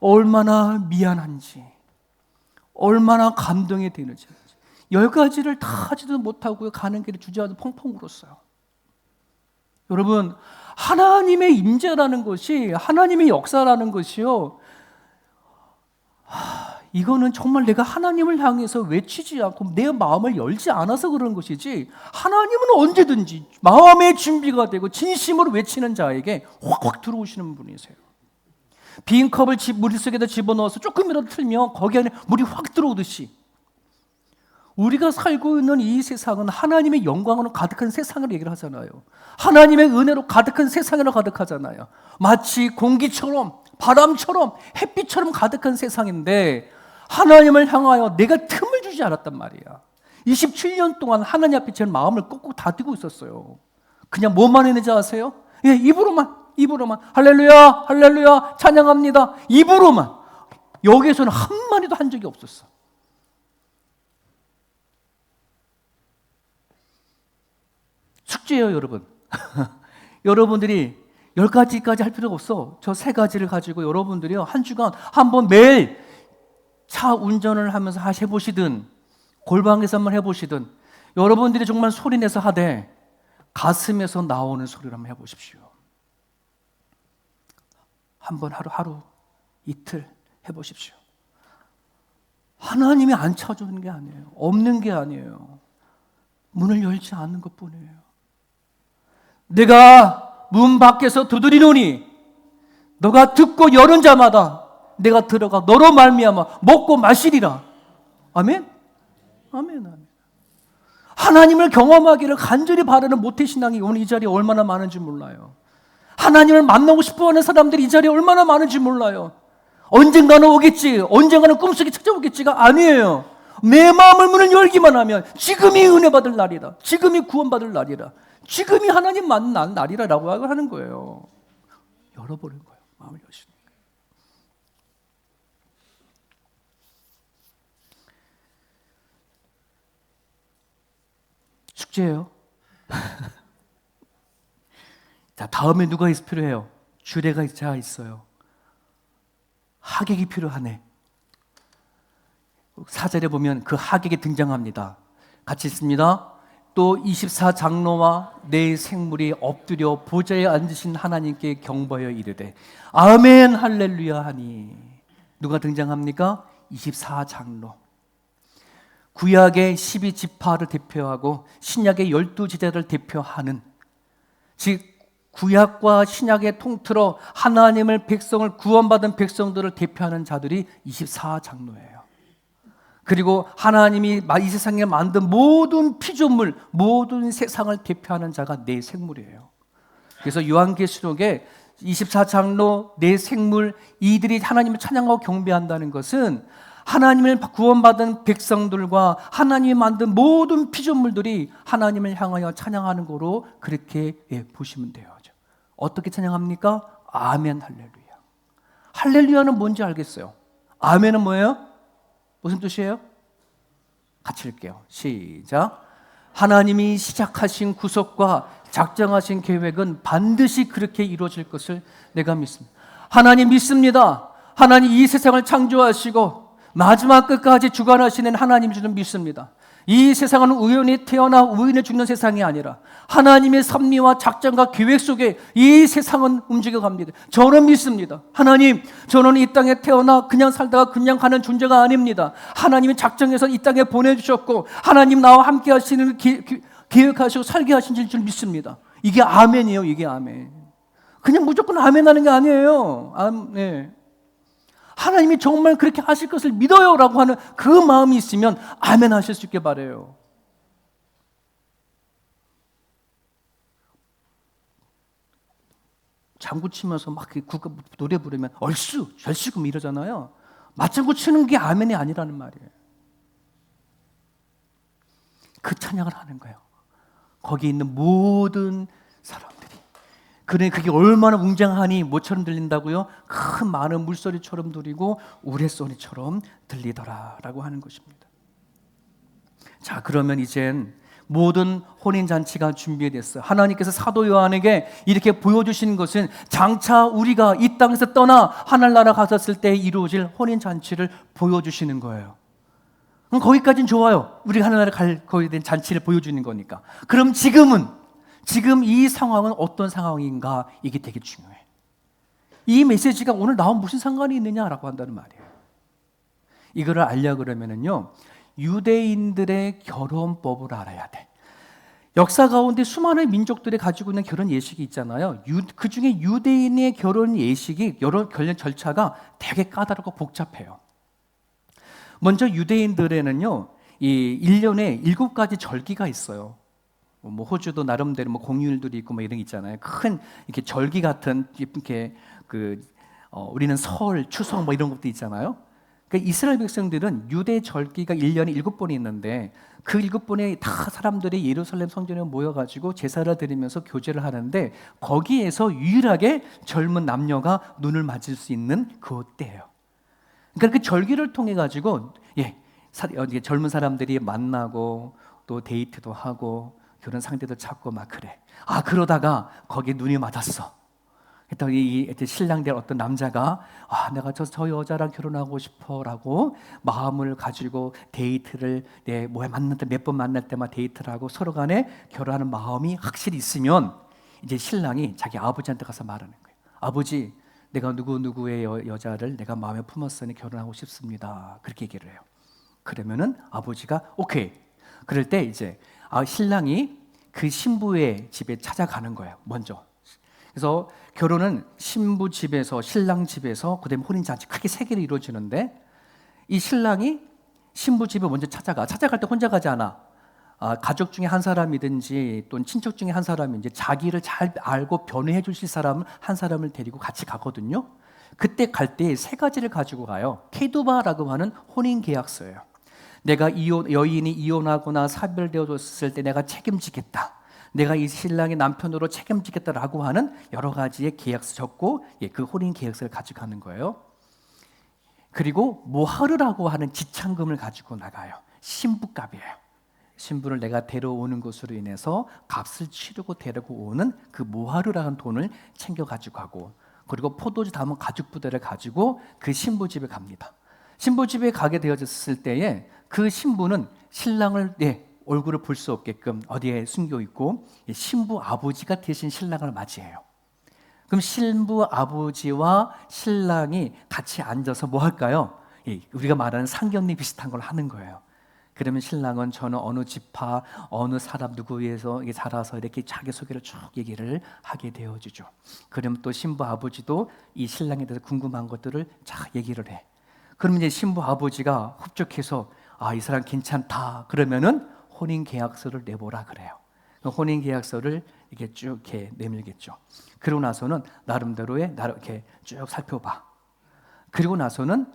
얼마나 미안한지, 얼마나 감동이 되는지. 10가지를 다 하지도 못하고 가는 길에 주저앉아 펑펑 울었어요. 여러분, 하나님의 임재라는 것이, 하나님의 역사라는 것이요, 이거는 정말 내가 하나님을 향해서 외치지 않고 내 마음을 열지 않아서 그런 것이지, 하나님은 언제든지 마음의 준비가 되고 진심으로 외치는 자에게 확 들어오시는 분이세요. 빈 컵을 물 속에다 집어넣어서 조금이라도 틀면 거기 안에 물이 확 들어오듯이 우리가 살고 있는 이 세상은 하나님의 영광으로 가득한 세상을 얘기를 하잖아요. 하나님의 은혜로 가득한 세상으로 가득하잖아요. 마치 공기처럼, 바람처럼, 햇빛처럼 가득한 세상인데 하나님을 향하여 내가 틈을 주지 않았단 말이야. 27년 동안 하나님 앞에 제 마음을 꼭꼭 닫고 있었어요. 그냥 뭐만 했는지 아세요? 입으로만 할렐루야, 할렐루야, 찬양합니다. 입으로만. 여기에서는 한마디도 한 적이 없었어. 숙제예요, 여러분. 여러분들이 10가지까지 할 필요가 없어. 저 3가지를 가지고 여러분들이요, 한 주간 한번 매일 차 운전을 하면서 해보시든 골방에서 한번 해보시든 여러분들이 정말 소리내서 하되 가슴에서 나오는 소리를 한번 해보십시오. 한번 하루, 이틀, 해보십시오. 하나님이 안 찾아오는 게 아니에요. 없는 게 아니에요. 문을 열지 않는 것뿐이에요. 내가 문 밖에서 두드리노니 너가 듣고 여는 자마다 내가 들어가 너로 말미암아 먹고 마시리라. 아멘? 아멘, 아멘. 하나님을 경험하기를 간절히 바라는 모태신앙이 오늘 이 자리에 얼마나 많은지 몰라요. 하나님을 만나고 싶어하는 사람들이 이 자리에 얼마나 많은지 몰라요. 언젠가는 오겠지, 언젠가는 꿈속에 찾아오겠지가 아니에요. 내 마음을 문을 열기만 하면 지금이 은혜 받을 날이다, 지금이 구원받을 날이다, 지금이 하나님 만난 날이라고 하는 거예요. 열어버린 거예요. 마음을 여시는 거예요. 숙제예요. 자, 다음에 누가 필요해요? 주례가 있어요. 하객이 필요하네. 4절에 보면 그 하객이 등장합니다. 같이 있습니다. 또 24장로와 네 생물이 엎드려 보좌에 앉으신 하나님께 경배하여 이르되 아멘 할렐루야 하니. 누가 등장합니까? 24장로. 구약의 12지파를 대표하고 신약의 12지대를 대표하는, 즉 구약과 신약의 통틀어 하나님을 백성을 구원받은 백성들을 대표하는 자들이 24장로예요. 그리고 하나님이 이 세상에 만든 모든 피조물, 모든 세상을 대표하는 자가 네 생물이에요. 그래서 요한계시록에 24장로, 네 생물, 이들이 하나님을 찬양하고 경배한다는 것은 하나님을 구원받은 백성들과 하나님이 만든 모든 피조물들이 하나님을 향하여 찬양하는 거로 그렇게 보시면 돼요. 어떻게 찬양합니까? 아멘 할렐루야. 할렐루야는 뭔지 알겠어요? 아멘은 뭐예요? 무슨 뜻이에요? 같이 읽게요. 시작. 하나님이 시작하신 구속과 작정하신 계획은 반드시 그렇게 이루어질 것을 내가 믿습니다. 하나님 믿습니다. 하나님 이 세상을 창조하시고 마지막 끝까지 주관하시는 하나님 줄은 믿습니다. 이 세상은 우연히 태어나 우연히 죽는 세상이 아니라 하나님의 섭리와 작전과 계획 속에 이 세상은 움직여갑니다. 저는 믿습니다. 하나님, 저는 이 땅에 태어나 그냥 살다가 그냥 가는 존재가 아닙니다. 하나님이 작정해서 이 땅에 보내주셨고 하나님 나와 함께 하시는 계획하시고 살게 하신 줄 믿습니다. 이게 아멘이에요. 이게 아멘. 그냥 무조건 아멘 하는 게 아니에요. 네. 하나님이 정말 그렇게 하실 것을 믿어요 라고 하는 그 마음이 있으면 아멘 하실 수 있게 바라요. 장구 치면서 막 노래 부르면 얼쑤 절씨금 이러잖아요. 맞장구 치는 게 아멘이 아니라는 말이에요. 그 찬양을 하는 거예요. 거기 있는 모든 사람들이. 그래, 그게 얼마나 웅장하니 뭐처럼 들린다고요? 큰 많은 물소리처럼 들리고 우레소리처럼 들리더라라고 하는 것입니다. 자, 그러면 이젠 모든 혼인잔치가 준비됐어요. 하나님께서 사도 요한에게 이렇게 보여주시는 것은 장차 우리가 이 땅에서 떠나 하늘나라 갔었을 때 이루어질 혼인잔치를 보여주시는 거예요. 그럼 거기까지는 좋아요. 우리가 하늘나라 갈 거기에 대한 잔치를 보여주는 거니까. 그럼 지금 이 상황은 어떤 상황인가? 이게 되게 중요해. 이 메시지가 오늘 나온 무슨 상관이 있느냐라고 한다는 말이에요. 이거를 알려 그러면은요, 유대인들의 결혼법을 알아야 돼. 역사 가운데 수많은 민족들이 가지고 있는 결혼 예식이 있잖아요. 그 중에 유대인의 결혼 예식이 여러 결혼 절차가 되게 까다롭고 복잡해요. 먼저 유대인들에는요, 이 1년에 7가지 절기가 있어요. 뭐 호주도 나름대로 뭐 공휴일들이 있고 뭐 이런 게 있잖아요. 큰 이렇게 절기 같은 이렇게 우리는 설, 추석 뭐 이런 것도 있잖아요. 그러니까 이스라엘 백성들은 유대 절기가 1년에 7번이 있는데 그 7번에 다 사람들이 예루살렘 성전에 모여가지고 제사를 드리면서 교제를 하는데 거기에서 유일하게 젊은 남녀가 눈을 맞을 수 있는 그 때예요. 그러니까 그 절기를 통해 가지고 젊은 사람들이 만나고 또 데이트도 하고 결혼 상대도 찾고 막 그래. 그러다가 거기에 눈이 맞았어. 그랬더니 이 신랑 될 어떤 남자가 내가 저 여자랑 결혼하고 싶어라고 마음을 가지고 데이트를 몇 번 만날 때마다 데이트를 하고 서로 간에 결혼하는 마음이 확실히 있으면 이제 신랑이 자기 아버지한테 가서 말하는 거예요. 아버지, 내가 누구누구의 여자를 내가 마음에 품었으니 결혼하고 싶습니다. 그렇게 얘기를 해요. 그러면은 아버지가 오케이. 그럴 때 이제 신랑이 그 신부의 집에 찾아가는 거예요. 먼저. 그래서 결혼은 신부 집에서 신랑 집에서 그다음에 혼인잔치 크게 세 개로 이루어지는데 이 신랑이 신부 집에 먼저 찾아갈 때 혼자 가지 않아. 가족 중에 한 사람이든지 또는 친척 중에 한 사람인지 자기를 잘 알고 변호해 주실 사람 한 사람을 데리고 같이 가거든요. 그때 갈 때 세 가지를 가지고 가요. 케두바라고 하는 혼인 계약서예요. 내가 여인이 이혼하거나 사별되어졌을 때 내가 책임지겠다. 내가 이 신랑의 남편으로 책임지겠다라고 하는 여러 가지의 계약서 적고 그 혼인 계약서를 가지고 가는 거예요. 그리고 모하르라고 하는 지참금을 가지고 나가요. 신부값이에요. 신부를 내가 데려오는 것으로 인해서 값을 치르고 데리고 오는 그 모하르라는 돈을 챙겨 가지고 가고, 그리고 포도주 담은 가죽 부대를 가지고 그 신부 집에 갑니다. 신부 집에 가게 되어졌을 때에 그 신부는 신랑을 얼굴을 볼 수 없게끔 어디에 숨겨 있고 신부 아버지가 대신 신랑을 맞이해요. 그럼 신부 아버지와 신랑이 같이 앉아서 뭐 할까요? 우리가 말하는 상견례 비슷한 걸 하는 거예요. 그러면 신랑은 저는 어느 지파 어느 사람 누구에서 자라서 이렇게 자기소개를 쭉 얘기를 하게 되어지죠. 그러면 또 신부 아버지도 이 신랑에 대해서 궁금한 것들을 쫙 얘기를 해. 그러면 이제 신부 아버지가 흡족해서 이 사람 괜찮다 그러면은 혼인 계약서를 내보라 그래요. 그 혼인 계약서를 이렇게 쭉 이렇게 내밀겠죠. 그러고 나서는 나름대로의 이렇게 쭉 살펴봐. 그리고 나서는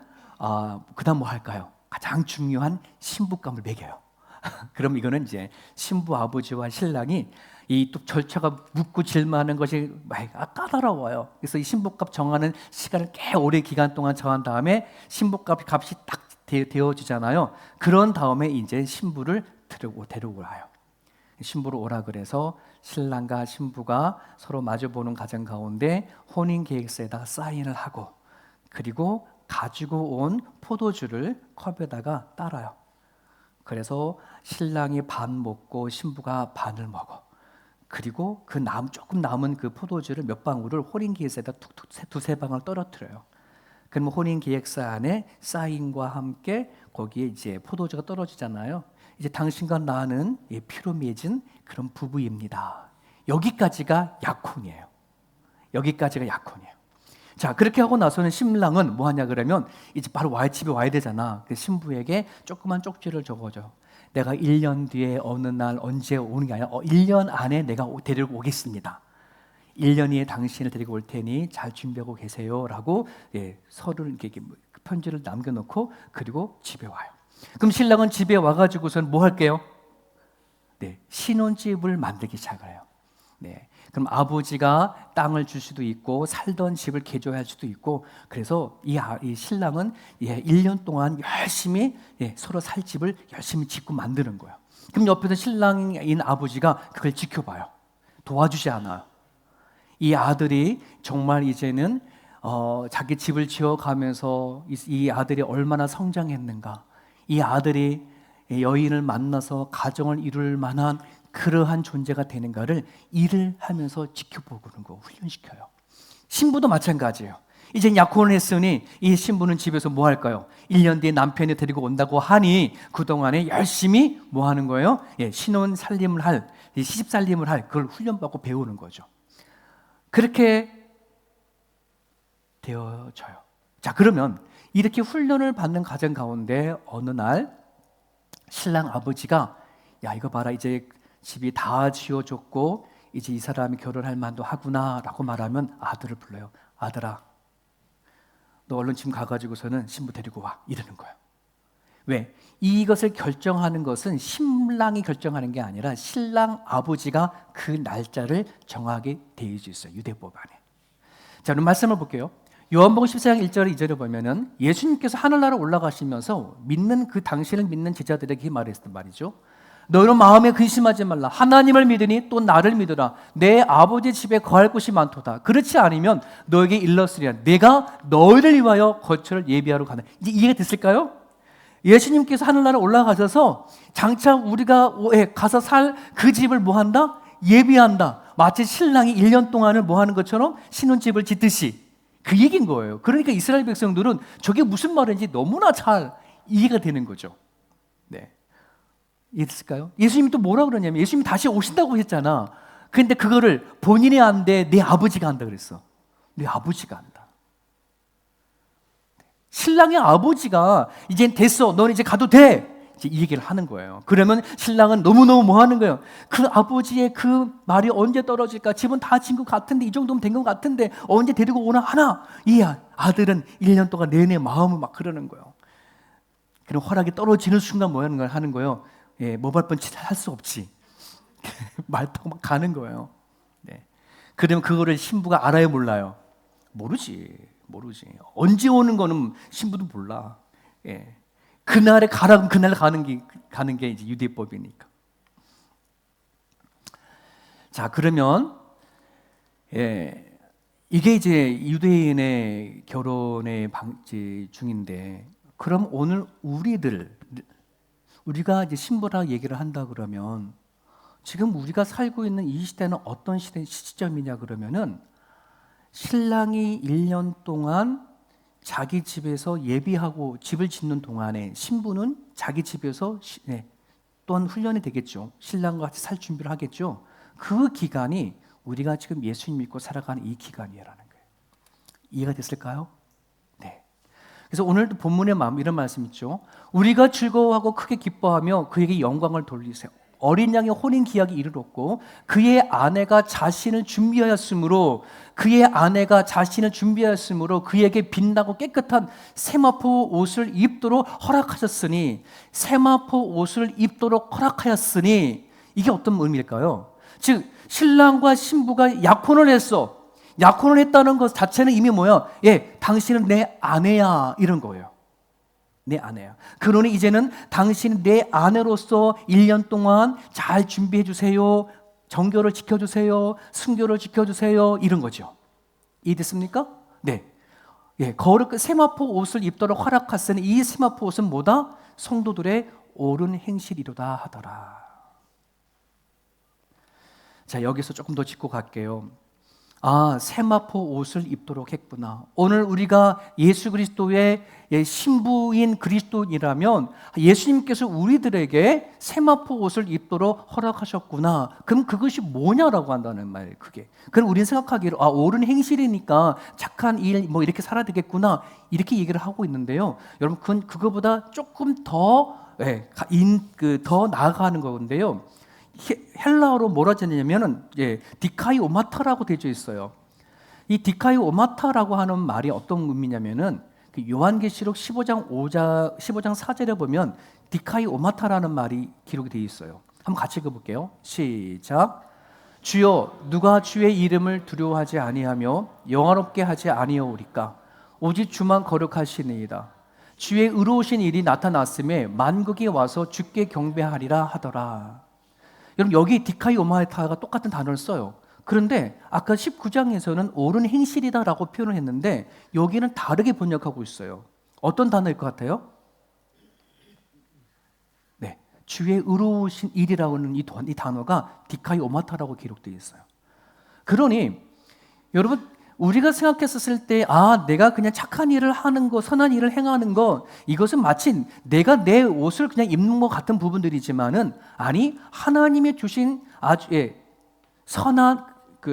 그다음 뭐 할까요? 가장 중요한 신부감을 매겨요. 그럼 이거는 이제 신부 아버지와 신랑이 이 또 절차가 묻고 질문하는 것이 까다로워요. 그래서 이 신부값 정하는 시간을 꽤 오래 기간 동안 정한 다음에 값이 딱 되어지잖아요. 그런 다음에 이제 신부를 데리고 와요. 신부를 오라 그래서 신랑과 신부가 서로 마주보는 과정 가운데 혼인 계획서에다가 사인을 하고, 그리고 가지고 온 포도주를 컵에다가 따라요. 그래서 신랑이 반 먹고 신부가 반을 먹어. 그리고 조금 남은 그 포도주를 몇 방울을 혼인 계획서에다 툭툭 두세 방울 떨어뜨려요. 그러면 혼인 계획서 안에 사인과 함께 거기에 이제 포도주가 떨어지잖아요. 이제 당신과 나는 피로 맺은 그런 부부입니다. 여기까지가 약혼이에요. 여기까지가 약혼이에요. 자, 그렇게 하고 나서는 신랑은 뭐 하냐 그러면 이제 바로 집에 와야 되잖아. 그 신부에게 조그만 쪽지를 적어줘. 내가 1년 뒤에 어느 날 언제 오는 게 아니라 1년 안에 내가 데리고 오겠습니다. 1년 후에 당신을 데리고 올 테니 잘 준비하고 계세요라고 서류를 이렇게 편지를 남겨놓고 그리고 집에 와요. 그럼 신랑은 집에 와가지고선 뭐 할게요? 신혼집을 만들기 시작을 해요. 그럼 아버지가 땅을 줄 수도 있고 살던 집을 개조할 수도 있고, 그래서 이 신랑은 1년 동안 열심히 서로 살 집을 열심히 짓고 만드는 거예요. 그럼 옆에서 신랑인 아버지가 그걸 지켜봐요. 도와주지 않아요. 이 아들이 정말 이제는 자기 집을 지어가면서 이 아들이 얼마나 성장했는가, 이 아들이 여인을 만나서 가정을 이룰 만한 그러한 존재가 되는가를 일을 하면서 지켜보는 거, 훈련시켜요. 신부도 마찬가지예요. 이제 약혼을 했으니 이 신부는 집에서 뭐 할까요? 1년 뒤에 남편이 데리고 온다고 하니 그동안에 열심히 뭐 하는 거예요? 신혼 살림을 시집 살림을 그걸 훈련받고 배우는 거죠. 그렇게 되어져요. 자, 그러면 이렇게 훈련을 받는 과정 가운데 어느 날 신랑 아버지가 이거 봐라, 이제 집이 다 지어졌고 이제 이 사람이 결혼할 만도 하구나라고 말하면 아들을 불러요. 아들아, 너 얼른 지금 가가지고서는 신부 데리고 와, 이러는 거예요. 왜? 이것을 결정하는 것은 신랑이 결정하는 게 아니라 신랑 아버지가 그 날짜를 정하게 되어 있어요. 유대법 안에. 자, 그럼 말씀을 볼게요. 요한복음 14장 1절 2절에 보면은 예수님께서 하늘나라 올라가시면서 당신을 믿는 제자들에게 말했단 말이죠. 너희는 마음에 근심하지 말라. 하나님을 믿으니 또 나를 믿으라. 내 아버지 집에 거할 곳이 많도다. 그렇지 않으면 너에게 일렀으리라. 내가 너희를 위하여 거처를 예비하러 가는. 이제 이해가 됐을까요? 예수님께서 하늘나라 올라가셔서 장차 우리가 가서 살 그 집을 뭐 한다? 예비한다. 마치 신랑이 1년 동안을 뭐 하는 것처럼 신혼집을 짓듯이 그 얘기인 거예요. 그러니까 이스라엘 백성들은 저게 무슨 말인지 너무나 잘 이해가 되는 거죠. 네. 이해됐을까요? 예수님이 또 뭐라 그러냐면 예수님이 다시 오신다고 했잖아. 근데 그거를 본인이 안 돼, 내 아버지가 한다 그랬어. 내 아버지가 한다. 신랑의 아버지가 이젠 됐어, 넌 이제 가도 돼, 이제 이 얘기를 하는 거예요. 그러면 신랑은 너무너무 뭐 하는 거예요? 그 아버지의 그 말이 언제 떨어질까? 집은 다 진 것 같은데, 이 정도면 된 것 같은데 언제 데리고 오나 하나? 이 아들은 1년 동안 내내 마음을 막 그러는 거예요. 그럼 허락이 떨어지는 순간 뭐 하는 거예요? 예, 모발번치 할 수 없지. 말 타고 막 가는 거예요. 네. 그러면 그거를 신부가 알아요, 몰라요? 모르지. 언제 오는 거는 신부도 몰라. 예. 그날에 가라면 그날 가는 게 이제 유대법이니까. 자, 그러면 이게 이제 유대인의 결혼의 방지 중인데, 그럼 오늘 우리가 이제 신부라 얘기를 한다 그러면 지금 우리가 살고 있는 이 시대는 어떤 시점이냐 그러면은 신랑이 1년 동안 자기 집에서 예비하고 집을 짓는 동안에 신부는 자기 집에서 또한 훈련이 되겠죠. 신랑과 같이 살 준비를 하겠죠. 그 기간이 우리가 지금 예수님 믿고 살아가는 이 기간이라는 거예요. 이해가 됐을까요? 네. 그래서 오늘도 본문에 이런 말씀 있죠. 우리가 즐거워하고 크게 기뻐하며 그에게 영광을 돌리세요. 어린 양의 혼인 기약이 이르렀고 그의 아내가 자신을 준비하였으므로 그에게 빛나고 깨끗한 세마포 옷을 입도록 허락하였으니 이게 어떤 의미일까요? 즉 신랑과 신부가 약혼을 했어. 약혼을 했다는 것 자체는 이미 뭐야? 당신은 내 아내야, 이런 거예요. 내 아내야. 그러니 이제는 당신 내 아내로서 1년 동안 잘 준비해 주세요. 정교를 지켜주세요. 순교를 지켜주세요. 이런 거죠. 이해됐습니까? 네. 거룩 세마포 옷을 입도록 허락하시니 이 세마포 옷은 뭐다? 성도들의 옳은 행실이로다 하더라. 자, 여기서 조금 더 짚고 갈게요. 세마포 옷을 입도록 했구나. 오늘 우리가 예수 그리스도의 신부인 그리스도인이라면 예수님께서 우리들에게 세마포 옷을 입도록 허락하셨구나. 그럼 그것이 뭐냐라고 한다는 말이에요. 그게. 그럼 우리는 생각하기로 옳은 행실이니까 착한 일 뭐 이렇게 살아야 되겠구나, 이렇게 얘기를 하고 있는데요. 여러분 그거보다 조금 더 더 나아가는 건데요. 헬라어로 뭐라 되냐면은 디카이오마타라고 되어 있어요. 이 디카이오마타라고 하는 말이 어떤 의미냐면은 요한계시록 15장 4절에 보면 디카이오마타라는 말이 기록이 되어 있어요. 한번 같이 읽어볼게요. 시작. 주여, 누가 주의 이름을 두려워하지 아니하며 영화롭게 하지 아니하오리까? 오직 주만 거룩하시니이다. 주의 의로우신 일이 나타났음에 만국이 와서 주께 경배하리라 하더라. 여러분, 여기 디카이오마타가 똑같은 단어를 써요. 그런데 아까 19장에서는 옳은 행실이다라고 표현을 했는데 여기는 다르게 번역하고 있어요. 어떤 단어일 것 같아요? 네, 주의 의로우신 일이라고 하는 이 단어가 디카이오마타라고 기록되어 있어요. 그러니 여러분, 우리가 생각했었을 때 내가 그냥 착한 일을 하는 거, 선한 일을 행하는 거, 이것은 마치 내가 내 옷을 그냥 입는 것 같은 부분들이지만은 하나님이 주신 선한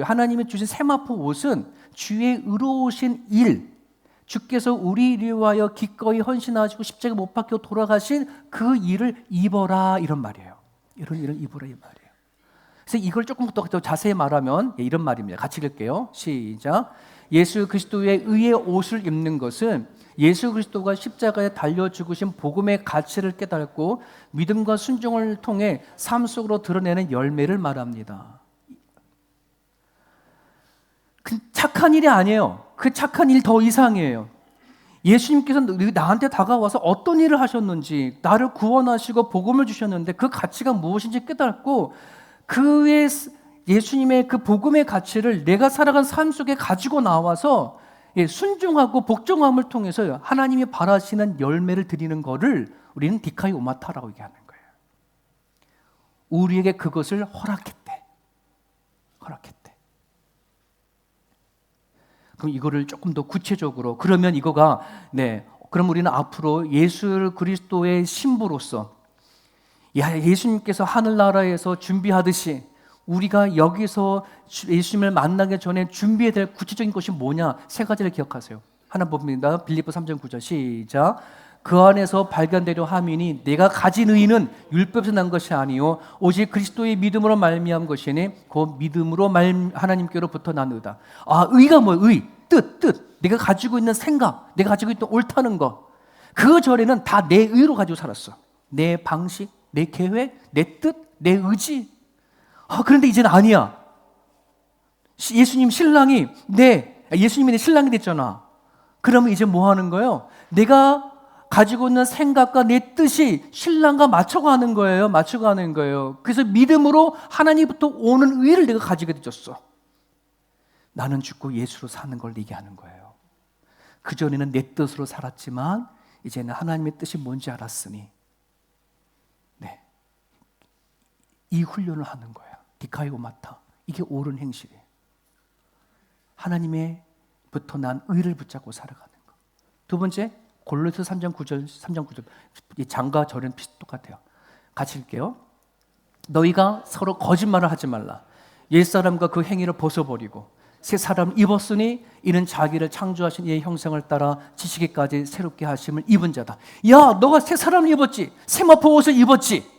하나님이 주신 세마포 옷은 주의 의로우신 일, 주께서 우리를 위하여 기꺼이 헌신하시고 십자가 못 박혀 돌아가신 그 일을 입어라, 이런 말이에요. 이런 일을 입어라, 이 말이에요. 그래서 이걸 조금 더 자세히 말하면 이런 말입니다. 같이 읽을게요. 시작. 예수 그리스도의 의의 옷을 입는 것은 예수 그리스도가 십자가에 달려 죽으신 복음의 가치를 깨닫고 믿음과 순종을 통해 삶 속으로 드러내는 열매를 말합니다. 그 착한 일이 아니에요. 그 착한 일 더 이상이에요. 예수님께서 나한테 다가와서 어떤 일을 하셨는지, 나를 구원하시고 복음을 주셨는데 그 가치가 무엇인지 깨닫고 예수님의 그 복음의 가치를 내가 살아간 삶 속에 가지고 나와서 순종하고 복종함을 통해서 하나님이 바라시는 열매를 드리는 것을 우리는 디카이오마타라고 얘기하는 거예요. 우리에게 그것을 허락했대. 그럼 이거를 조금 더 구체적으로 그러면 이거가 그럼 우리는 앞으로 예수 그리스도의 신부로서 예수님께서 하늘나라에서 준비하듯이 우리가 여기서 예수님을 만나기 전에 준비해야 될 구체적인 것이 뭐냐? 세 가지를 기억하세요. 하나 봅니다. 빌립보 3장 9절 시작. 그 안에서 발견되려 함이니 내가 가진 의는 율법에서 난 것이 아니요 오직 그리스도의 믿음으로 말미암은 것이니 그 믿음으로 하나님께로부터 난 의다. 의가 뭐예요? 뜻. 내가 가지고 있는 생각, 내가 가지고 있던 옳다는 것. 그 전에는 다 내 의로 가지고 살았어. 내 방식, 내 계획, 내 뜻, 내 의지. 그런데 이제는 아니야. 예수님이 내 신랑이 됐잖아. 그러면 이제 뭐 하는 거예요? 내가 가지고 있는 생각과 내 뜻이 신랑과 맞춰가는 거예요. 그래서 믿음으로 하나님부터 오는 의를 내가 가지게 되었어. 나는 죽고 예수로 사는 걸 얘기하는 거예요. 그전에는 내 뜻으로 살았지만 이제는 하나님의 뜻이 뭔지 알았으니 이 훈련을 하는 거예요. 디카이오마타. 이게 옳은 행실이에요. 하나님의부터 난 의를 붙잡고 살아가는 거. 두 번째, 골로새 3장 9절. 이 장과 절은 똑같아요. 같이 읽게요. 너희가 서로 거짓말을 하지 말라. 옛사람과 그 행위를 벗어버리고 새 사람 입었으니 이는 자기를 창조하신 이의 형상을 따라 지시기까지 새롭게 하심을 입은 자다. 야, 너가 새 사람을 입었지. 세마포 옷을 입었지.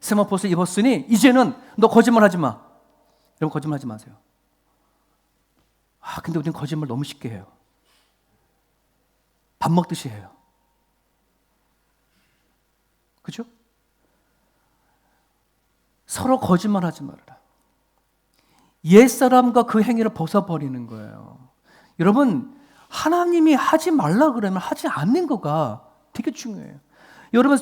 세마포 옷을 입었으니 이제는 너 거짓말하지 마. 여러분 거짓말하지 마세요. 근데 우리는 거짓말 너무 쉽게 해요. 밥 먹듯이 해요. 그죠? 서로 거짓말하지 말아라. 옛사람과 그 행위를 벗어버리는 거예요. 여러분 하나님이 하지 말라 그러면 하지 않는 거가 되게 중요해요. 여러분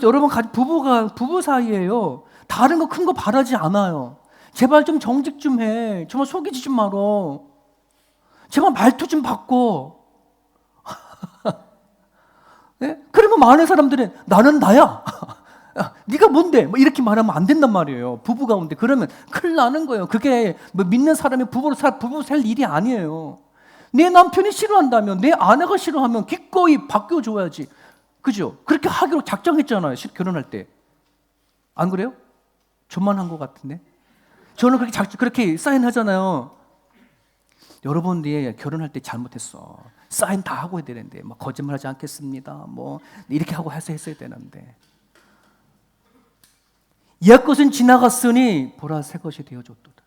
부부 사이에요. 다른 거 큰 거 바라지 않아요. 제발 좀 정직 좀 해. 정말 속이지 좀 말어. 제발 말투 좀 바꿔. 네? 그러면 많은 사람들은 나는 나야. 네가 뭔데? 이렇게 말하면 안 된단 말이에요. 부부 가운데. 그러면 큰일 나는 거예요. 그게 믿는 사람이 부부 살 일이 아니에요. 내 남편이 싫어한다면, 내 아내가 싫어하면 기꺼이 바뀌어줘야지. 그죠? 그렇게 하기로 작정했잖아요. 결혼할 때. 안 그래요? 저만 한 것 같은데. 저는 그렇게 사인하잖아요. 여러분들이 결혼할 때 잘못했어. 사인 다 하고 해야 되는데, 거짓말하지 않겠습니다. 이렇게 하고 했어야 되는데. 옛 것은 지나갔으니 보라 새 것이 되어졌도다.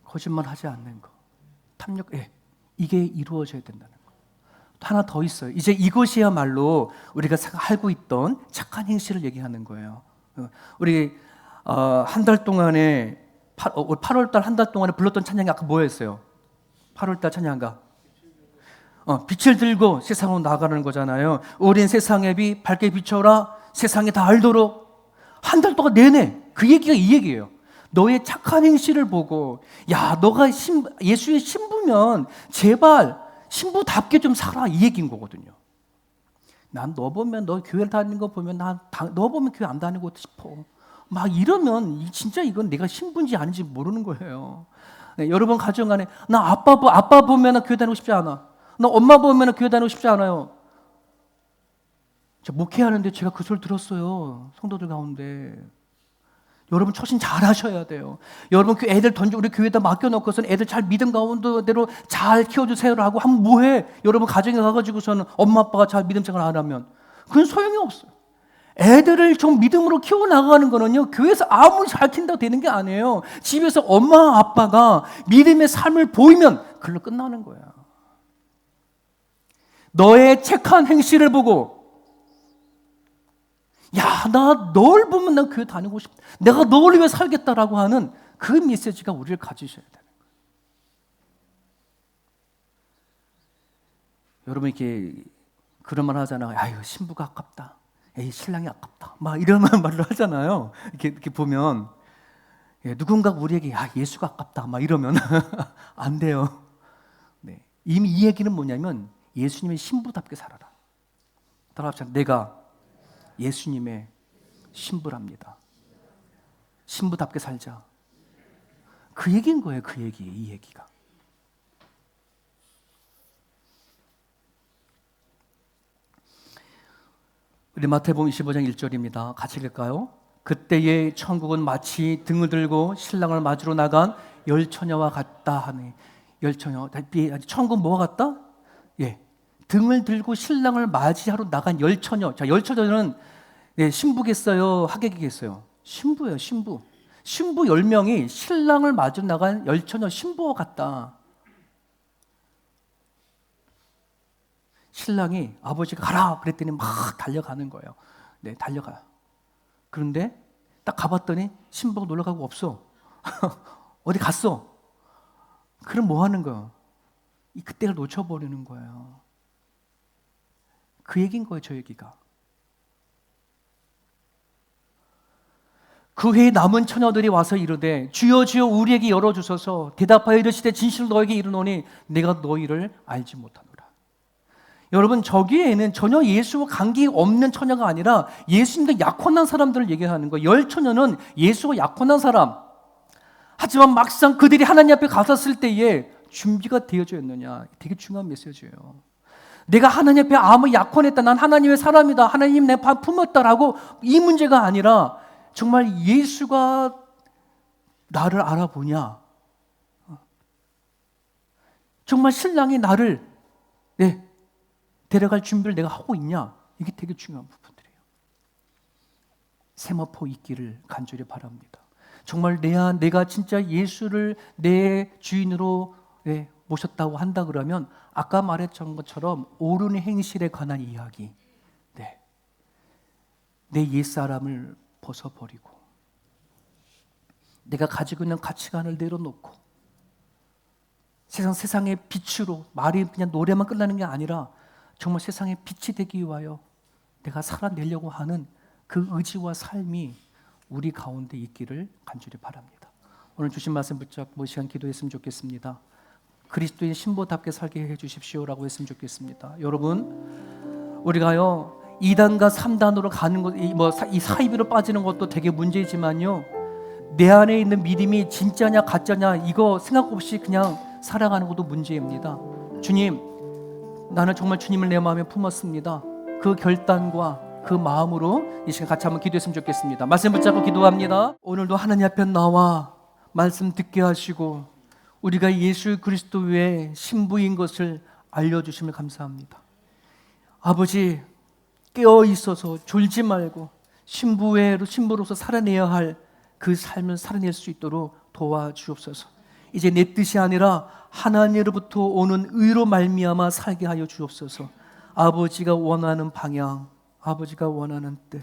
거짓말하지 않는 거, 탐욕, 이게 이루어져야 된다는 거. 하나 더 있어요. 이제 이것이야말로 우리가 알고 있던 착한 행실을 얘기하는 거예요. 우리 한 달 동안에 8월달 한 달 동안에 불렀던 찬양이 아까 뭐였어요? 8월달 찬양가 빛을 들고 세상으로 나가는 거잖아요. 어린 세상의 빛 밝게 비춰라. 세상에 다 알도록. 한 달 동안 내내 그 얘기가 이 얘기예요. 너의 착한 행실을 보고 너가 예수의 신부면 제발 신부답게 좀 살아 이 얘기인 거거든요. 난 너 보면 너 교회 다니는 거 보면 너 보면 교회 안 다니고 싶어. 이러면 진짜 이건 내가 신부인지 아닌지 모르는 거예요. 여러분 가정 안에 나 아빠 보면 교회 다니고 싶지 않아. 나 엄마 보면 교회 다니고 싶지 않아요. 목회하는데 제가 그 소리 들었어요. 성도들 가운데. 여러분 처신 잘 하셔야 돼요. 여러분 그 애들 우리 교회에다 맡겨놓고서는 애들 잘 믿음 가운데로 잘 키워주세요라고 하면 뭐해? 여러분 가정에 가가지고서는 엄마 아빠가 잘 믿음 생활 안 하면 그건 소용이 없어요. 애들을 좀 믿음으로 키워나가는 거는요 교회에서 아무리 잘 키운다고 되는 게 아니에요. 집에서 엄마 아빠가 믿음의 삶을 보이면 그걸로 끝나는 거야. 너의 착한 행실을 보고 나 널 보면 난 교회 다니고 싶다. 내가 널 위해 살겠다라고 하는 그 메시지가 우리를 가지셔야 되는 거예요. 여러분 이렇게 그런 말 하잖아요. 아유 신부가 아깝다. 에이 신랑이 아깝다. 이런 말을 하잖아요. 이렇게 보면 누군가 우리에게 예수가 아깝다. 이러면 안 돼요. 네. 이미 이 얘기는 뭐냐면 예수님의 신부답게 살아라. 따라합시다. 내가 예수님의 신부랍니다. 신부답게 살자. 그 얘기인 거예요. 그 얘기, 이 얘기가. 우리 마태복음 25장 1절입니다. 같이 읽을까요? 그때의 천국은 마치 등을 들고 신랑을 맞으러 나간 열처녀와 같다 하네. 열처녀. 천국 뭐와 같다? 예. 등을 들고 신랑을 맞이하러 나간 열처녀. 자, 열처녀는 신부겠어요? 하객이겠어요? 신부예요, 신부. 신부 10명이 신랑을 맞으러 나간 열처녀 신부와 같다. 신랑이 아버지가 가라 그랬더니 막 달려가는 거예요. 네, 달려가요. 그런데 딱 가봤더니 신부가 놀러 가고 없어. 어디 갔어? 그럼 뭐 하는 거야? 그때를 놓쳐버리는 거예요. 그 얘기인 거예요, 저 얘기가. 그 해에 남은 처녀들이 와서 이르되 주여 주여 우리에게 열어주소서. 대답하여 이르시되 진실로 너에게 이르노니 내가 너희를 알지 못하노라. 여러분, 저기에는 전혀 예수와 관계 없는 처녀가 아니라 예수님과 약혼한 사람들을 얘기하는 거예요. 열처녀는 예수와 약혼한 사람. 하지만 막상 그들이 하나님 앞에 갔었을 때에 준비가 되어져 있느냐, 되게 중요한 메시지예요. 내가 하나님 앞에 아무 약혼했다, 난 하나님의 사람이다, 하나님 내 밥 품었다라고 이 문제가 아니라 정말 예수가 나를 알아보냐, 정말 신랑이 나를 데려갈 준비를 내가 하고 있냐, 이게 되게 중요한 부분들이에요. 세마포 있기를 간절히 바랍니다. 정말 내가 진짜 예수를 내 주인으로 모셨다고 한다 그러면 아까 말했던 것처럼 옳은 행실에 관한 이야기, 내 옛사람을 벗어버리고 내가 가지고 있는 가치관을 내려놓고 세상의 빛으로, 말이 그냥 노래만 끝나는 게 아니라 정말 세상의 빛이 되기 위하여 내가 살아내려고 하는 그 의지와 삶이 우리 가운데 있기를 간절히 바랍니다. 오늘 주신 말씀 붙잡고 시간 기도했으면 좋겠습니다. 그리스도의 신부답게 살게 해주십시오라고 했으면 좋겠습니다. 여러분, 우리가요 2단과 3단으로 가는 것, 이 사이비로 빠지는 것도 되게 문제지만요, 내 안에 있는 믿음이 진짜냐 가짜냐 이거 생각 없이 그냥 살아가는 것도 문제입니다. 주님, 나는 정말 주님을 내 마음에 품었습니다. 그 결단과 그 마음으로 이 시간 같이 한번 기도했으면 좋겠습니다. 말씀 붙잡고 기도합니다. 오늘도 하나님 앞에 나와 말씀 듣게 하시고 우리가 예수 그리스도 외에 신부인 것을 알려주심을 감사합니다. 아버지, 깨어 있어서 졸지 말고 신부로서 살아내야 할 그 삶을 살아낼 수 있도록 도와주옵소서. 이제 내 뜻이 아니라 하나님으로부터 오는 의로 말미암아 살게 하여 주옵소서. 아버지가 원하는 방향, 아버지가 원하는 뜻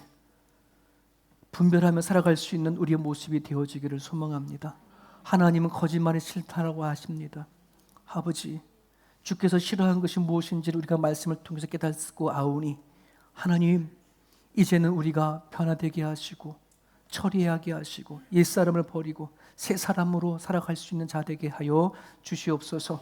분별하며 살아갈 수 있는 우리의 모습이 되어지기를 소망합니다. 하나님은 거짓말이 싫다라고 하십니다. 아버지, 주께서 싫어하는 것이 무엇인지를 우리가 말씀을 통해서 깨닫고 아오니 하나님, 이제는 우리가 변화되게 하시고 처리하게 하시고 옛사람을 버리고 새 사람으로 살아갈 수 있는 자 되게 하여 주시옵소서.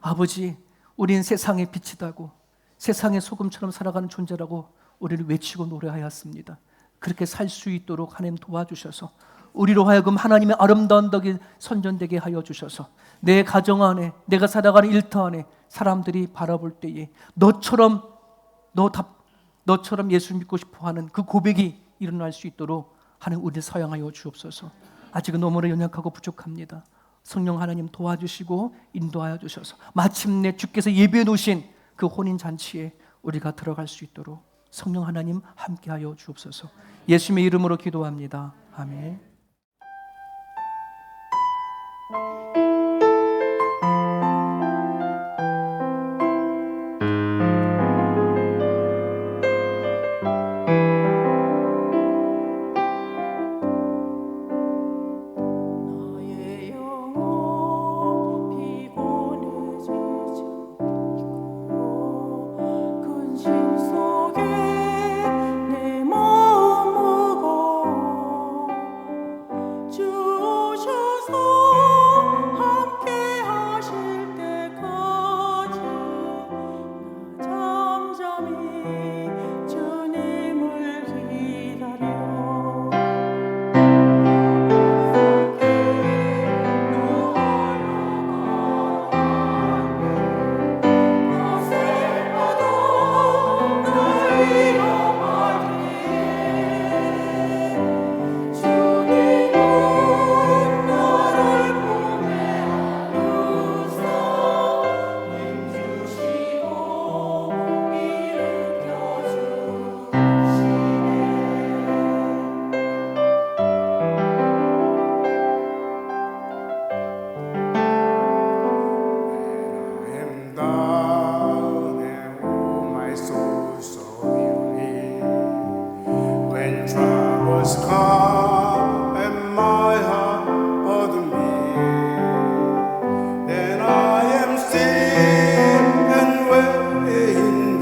아버지, 우리는 세상의 빛이다고, 세상의 소금처럼 살아가는 존재라고 우리를 외치고 노래하였습니다. 그렇게 살 수 있도록 하나님 도와주셔서 우리로 하여금 하나님의 아름다운 덕이 선전되게 하여 주셔서 내 가정 안에, 내가 살아가는 일터 안에 사람들이 바라볼 때에 너처럼 예수 믿고 싶어하는 그 고백이 일어날 수 있도록 하나님 우리를 사용하여 주옵소서. 아직은 너무나 연약하고 부족합니다. 성령 하나님 도와주시고 인도하여 주셔서 마침내 주께서 예배해 놓으신 그 혼인잔치에 우리가 들어갈 수 있도록 성령 하나님 함께하여 주옵소서. 예수님의 이름으로 기도합니다. 아멘.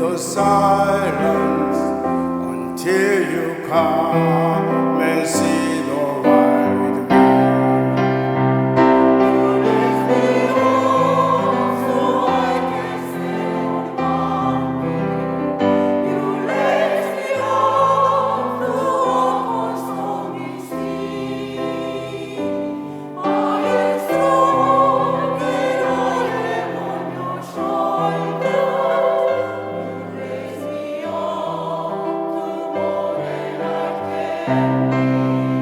the silence until you come and see the light with me. Thank you.